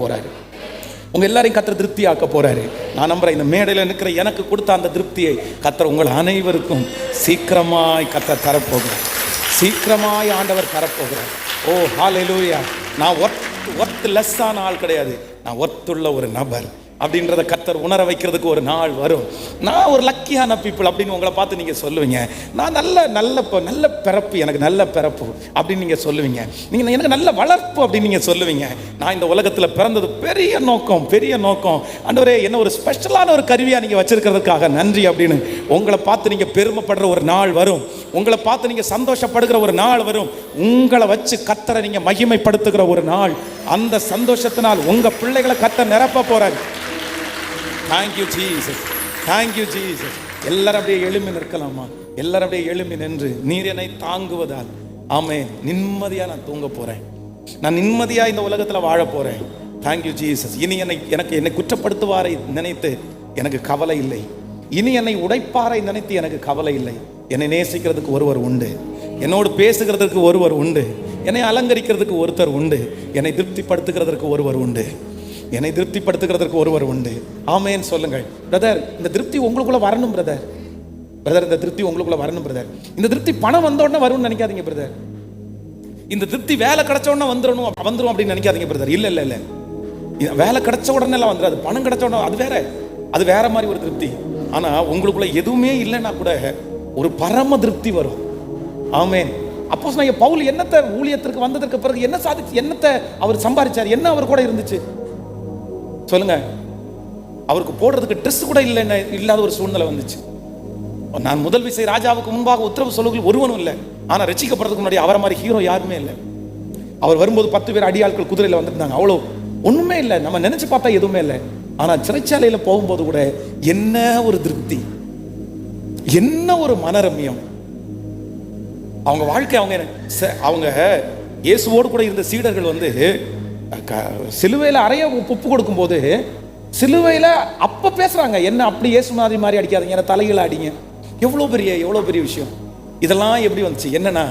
[SPEAKER 1] போறாரு. நான் நம்புறேன், இந்த மேடையில் நிற்கிற எனக்கு கொடுத்த அந்த திருப்தியை கர்த்தர் உங்கள் அனைவருக்கும் சீக்கிரமாய் கர்த்தர் தரப்போகிறார். சீக்கிரமாய் ஆண்டவர் தரப்போகிறார். ஓ ஹல்லேலூயா. நான் ஒர்த் லெஸ்ஸான ஆள் கிடையாது, நான் ஒர்த்துள்ள ஒரு நபர். அப்படின்றத கர்த்தர் உணர வைக்கிறதுக்கு ஒரு நாள் வரும். நான் ஒரு லக்கியான பீப்புள் அப்படின்னு உங்களை பார்த்து நீங்கள் சொல்லுவீங்க. நான் நல்ல பிறப்பு, எனக்கு நல்ல பிறப்பு அப்படின்னு நீங்கள் சொல்லுவீங்க. நீங்கள் எனக்கு நல்ல வளர்ப்பு அப்படின்னு நீங்கள் சொல்லுவீங்க. நான் இந்த உலகத்தில் பிறந்தது பெரிய நோக்கம். ஆண்டவரே, என்ன ஒரு ஸ்பெஷலான ஒரு கருவியாக நீங்கள் வச்சிருக்கிறதுக்காக நன்றி அப்படின்னு உங்களை பார்த்து நீங்கள் பெருமைப்படுற ஒரு நாள் வரும். உங்களை பார்த்து நீங்கள் சந்தோஷப்படுகிற ஒரு நாள் வரும். உங்களை வச்சு கர்த்தரை நீங்கள் மகிமைப்படுத்துகிற ஒரு நாள். அந்த சந்தோஷத்தினால் உங்கள் பிள்ளைகளை கர்த்தர் நிரப்ப போறார். Thank you Jesus, thank you Jesus. எல்லாரும் அப்படியே எழும்பி நிற்கலாமா? எல்லாரும் அப்படியே எழும்பி நின்று, நீர் என்னை தாங்குவதால் ஆமென், நிம்மதியாக நான் தூங்க போறேன். நான் நிம்மதியாக இந்த உலகத்தில் வாழ போறேன். Thank you Jesus. இனி என்னை குற்றப்படுத்துவாரை நினைத்து எனக்கு கவலை இல்லை. இனி என்னை உடைப்பாரை நினைத்து எனக்கு கவலை இல்லை. என்னை நேசிக்கிறதுக்கு ஒருவர் உண்டு, என்னோடு பேசுகிறதுக்கு ஒருவர் உண்டு, என்னை அலங்கரிக்கிறதுக்கு ஒருத்தர் உண்டு, என்னை திருப்திப்படுத்துகிறதற்கு ஒருவர் உண்டு, என்னை திருப்திப்படுத்துகிறதற்கு ஒருவர் உண்டு. ஆமென் சொல்லுங்கள். பிரதர், இந்த திருப்தி உங்களுக்குள்ள வரணும் பிரதர். இந்த திருப்தி உங்களுக்குள்ள வரணும் பிரதர். இந்த திருப்தி பணம் வந்த உடனே வரும்னு நினைக்காதீங்க பிரதர். இந்த திருப்தி வேலை கிடைச்ச உடனே வந்துடும் அப்படின்னு நினைக்காதீங்க பிரதர். இல்ல, வேலை கிடைச்ச உடனே எல்லாம் வந்துடாது. பணம் கிடைச்ச உடனே அது வேற மாதிரி ஒரு திருப்தி. ஆனா உங்களுக்குள்ள எதுவுமே இல்லைன்னா கூட ஒரு பரம திருப்தி வரும். ஆமென். அப்போஸ்தலனாகிய பவுல் என்னத்தை ஊழியத்திற்கு வந்ததற்கு பிறகு என்ன சாதிச்சு, என்னத்தை அவர் சம்பாதிச்சார், என்ன அவர் கூட இருந்துச்சு சொல்லுங்க? அவருக்கு போடுறதுக்கு ட்ரெஸ் கூட இல்லாத ஒரு சூழ்நிலை வந்துச்சு. நான் முதல் விசை ராஜாவுக்கு முன்பாக உத்தரவு சொல்லுங்கள் ஒருவனும் இல்லை. ஆனா ரட்சிக்கப்படுறதுக்கு முன்னாடி அவரை மாதிரி ஹீரோ யாருமே இல்லை. அவர் வரும்போது 10 பேர் அடியாட்கள் குதிரையில வந்திருந்தாங்க. அவ்வளோ ஒண்ணுமே இல்லை. நம்ம நினைச்சு பார்த்தா எதுவுமே இல்லை. ஆனா சிறைச்சாலையில போகும்போது கூட என்ன ஒரு திருப்தி, என்ன ஒரு மனரம்யம். அவங்க வாழ்க்கை, அவங்க இயேசுவோடு கூட இருந்த சீடர்கள் சிலுவையில் அறைய ஒப்பு கொடுக்கும் போது சிலுவையில் அப்ப பேசுறாங்க, என்ன அப்படி இயேசு மாதிரி அடிக்காதீங்க, என்ன தலையில அடிங்க. எவ்வளோ பெரிய விஷயம். இதெல்லாம் எப்படி வந்துச்சு? என்னன்னா,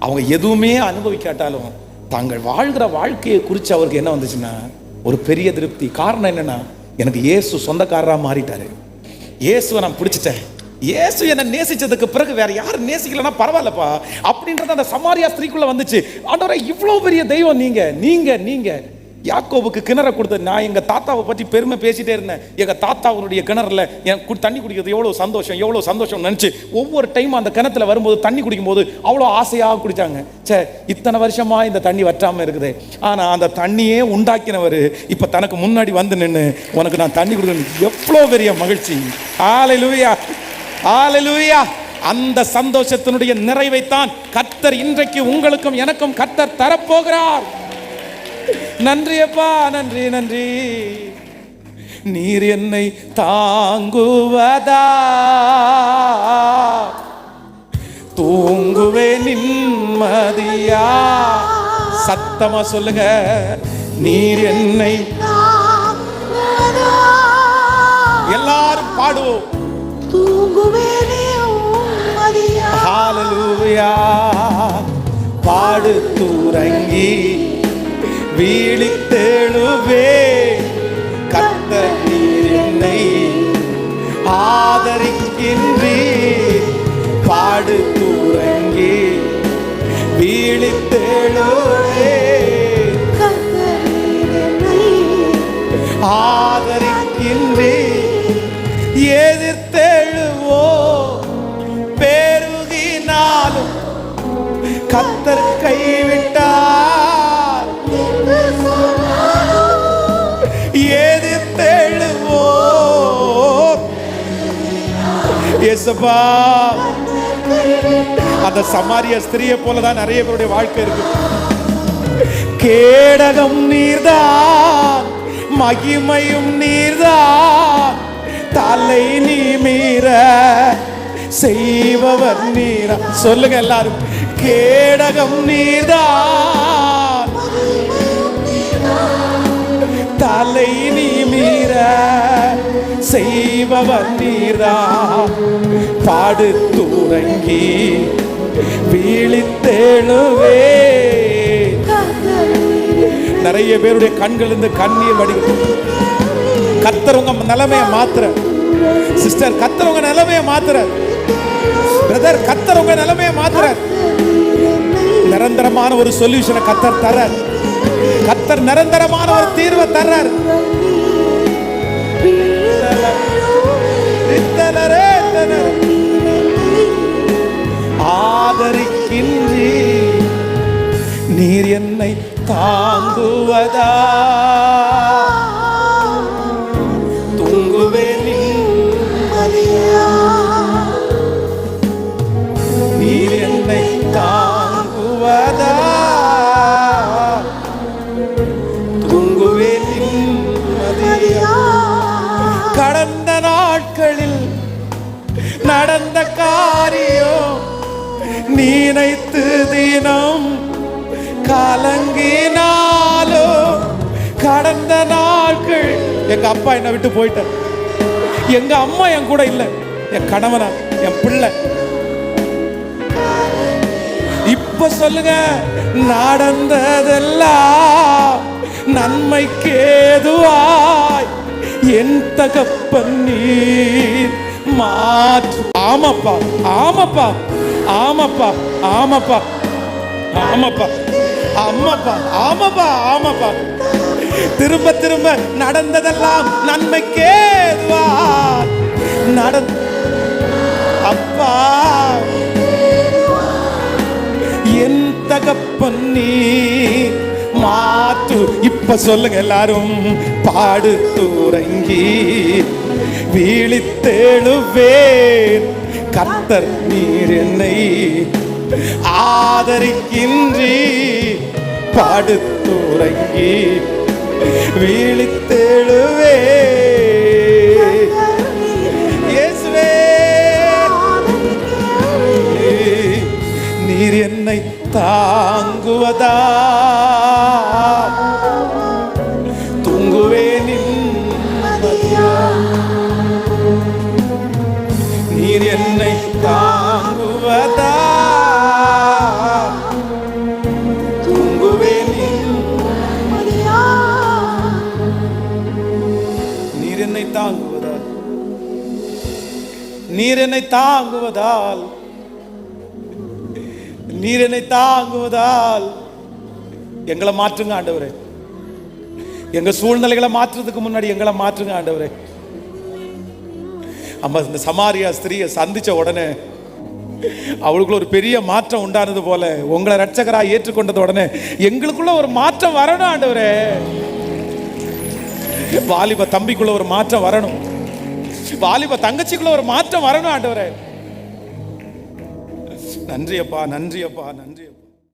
[SPEAKER 1] அவங்க எதுவுமே அனுபவிக்காட்டாலும் தாங்கள் வாழ்கிற வாழ்க்கையை குறித்து அவருக்கு என்ன வந்துச்சுன்னா ஒரு பெரிய திருப்தி. காரணம் என்னன்னா, எனக்கு இயேசு சொந்தக்காரரா மாறிட்டாரு. இயேசுவை நான் பிடிச்சிட்டேன். இயேசு என்ன நேசிச்சதுக்கு பிறகு வேற யாரும் நேசிக்கலன்னா பரவாயில்லப்பா அப்படின்றது அந்த சமாரியா ஸ்திரீக்குள்ள வந்துச்சு. ஆண்டவரே, இவ்வளோ பெரிய தெய்வம் நீங்க யாக்கோபுக்கு கிணற கொடுத்த. நான் எங்க தாத்தாவை பற்றி பெருமை பேசிட்டே இருந்தேன். எங்க தாத்தாவுடைய கிணறுல தண்ணி குடிக்கிறது எவ்வளோ சந்தோஷம் நினைச்சு ஒவ்வொரு டைம் அந்த கிணத்துல வரும்போது தண்ணி குடிக்கும் போது அவ்வளோ ஆசையாக குடிச்சாங்க. இத்தனை வருஷமா இந்த தண்ணி வற்றாம இருக்குது. ஆனா அந்த தண்ணியே உண்டாக்கினவர் இப்ப தனக்கு முன்னாடி வந்து நின்று உனக்கு நான் தண்ணி கொடுக்கணும். எவ்வளோ பெரிய மகிழ்ச்சி. ஹல்லேலூயா, ஹல்லேலூயா. அந்த சந்தோஷத்தினுடைய நிறைவைத்தான் கர்த்தர் இன்றைக்கு உங்களுக்கும் எனக்கும் கர்த்தர் தரப்போகிறார். நன்றி அப்பா, நன்றி. நீர் என்னை தாங்குவதா, தூங்குவே நிம்மதியா. சத்தமா சொல்லுங்க. நீர் என்னை எல்லாரும் பாடுவோம். ஹல்லேலூயா. பாடு தூரங்கி வீழித்தெழுவே, கர்த்தர் நீர் என்னை ஆதரிக்கின்றீர். பாடு தூரங்கி வீழித்தெழுவே, கர்த்தர் நீர் என்னை ஆதரிக்கின்றீர். எதிர்த்தெழுவோ பெருகினாலும் கர்த்தர் கைவிட்டார். எதிர்த்தெழுவோ இயேசுப்பா. அந்த சமாரிய ஸ்திரியை போலதான் நிறைய பேருடைய வாழ்க்கை இருக்கு. கேடகம் நீர்தான், மகிமையும் நீர்தான், தலை நிமிர செய்பவர் நீரா. சொல்லுங்க எல்லாரும். கேடகம் நீர்தான், தலை நிமிர செய்பவர் நீர்தான். பாடு தூரங்கி வீழித்தெழுவே. நிறைய பேருடைய கண்கள் இருந்து கண்ணீர் வடிகிறது. கர்த்தர் உங்க நிலைமையை மாத்துற. சிஸ்டர், கர்த்தர் உங்க நிலைமையை மாத்துற. பிரதர், கர்த்தர் உங்க நிலைமையை மாத்துற. நிரந்தரமான ஒரு சொல்யூஷனை கர்த்தர் தர்றார். கர்த்தர் நிரந்தரமான ஒரு தீர்வை தர்றார். ஆதரிக்கின்றீ நீர் என்னை தாங்குவதா தூங்குவேன் நீர் என்னை தாங்குவதா தூங்குவேன் கடந்த நாட்களில் நடந்த காரியம் நினைத்து தினம் கலங்கினாலோ கடந்த நாட்கள் எங்க அப்பா என்னை விட்டு போயிட்டார், எங்க அம்மா என் கூட இல்லை, என் கணவனா என் பிள்ளை. இப்ப சொல்லுங்க, நடந்ததெல்லாம் நன்மைக்கேதுவாய் என் தகப்பன் நீர் மாற்று. ஆமாப்பா ஆமாப்பா ஆமாப்பா ஆமாப்பா ஆமாப்பா ஆமாப்பா ஆமாப்பா ஆமாப்பா. திரும்ப திரும்ப நடந்ததெல்லாம் நன்மைக்கேதுவா அப்பா என் தகப்பன் நீர் மாற்று. இப்ப சொல்லுங்க எல்லாரும், பாடு தூரங்கி விழித்தெழுவேன் கர்த்தர் நீர் என்னை ஆதரிக்கின்றீ பாடு தூரங்கி விழித்தெழுவே இயேசுவே நீர் என்னை தாங்குவதா தூங்குவேன் நீர் என்னை தாங்குவதா தூங்குவேன் நீர் என்னை தாங்குவதால் நீர் என்னை தாங்குவதால் நீர் என்னை தாங்குவதால் எங்களை மாற்றுங்க ஆண்டவரே. எங்க சூழ்நிலைகளை மாற்றுறதுக்கு முன்னாடி எங்களை மாற்றுங்க ஆண்டவரே. அம்மா இந்த சமாரியா ஸ்திரியை சந்திச்ச உடனே அவளுக்குள்ள ஒரு பெரிய மாற்றம் உண்டானது போல உங்களை ரட்சகராக ஏற்றுக்கொண்டது உடனே எங்களுக்குள்ள ஒரு மாற்றம் வரணும் ஆண்டவரே. வாலிப தம்பிக்குள்ள ஒரு மாற்றம் வரணும், வாலிப தங்கச்சிக்குள்ள ஒரு மாற்றம் வரணும் ஆண்டவரே. நன்றி அப்பா, நன்றி அப்பா, நன்றி அப்பா.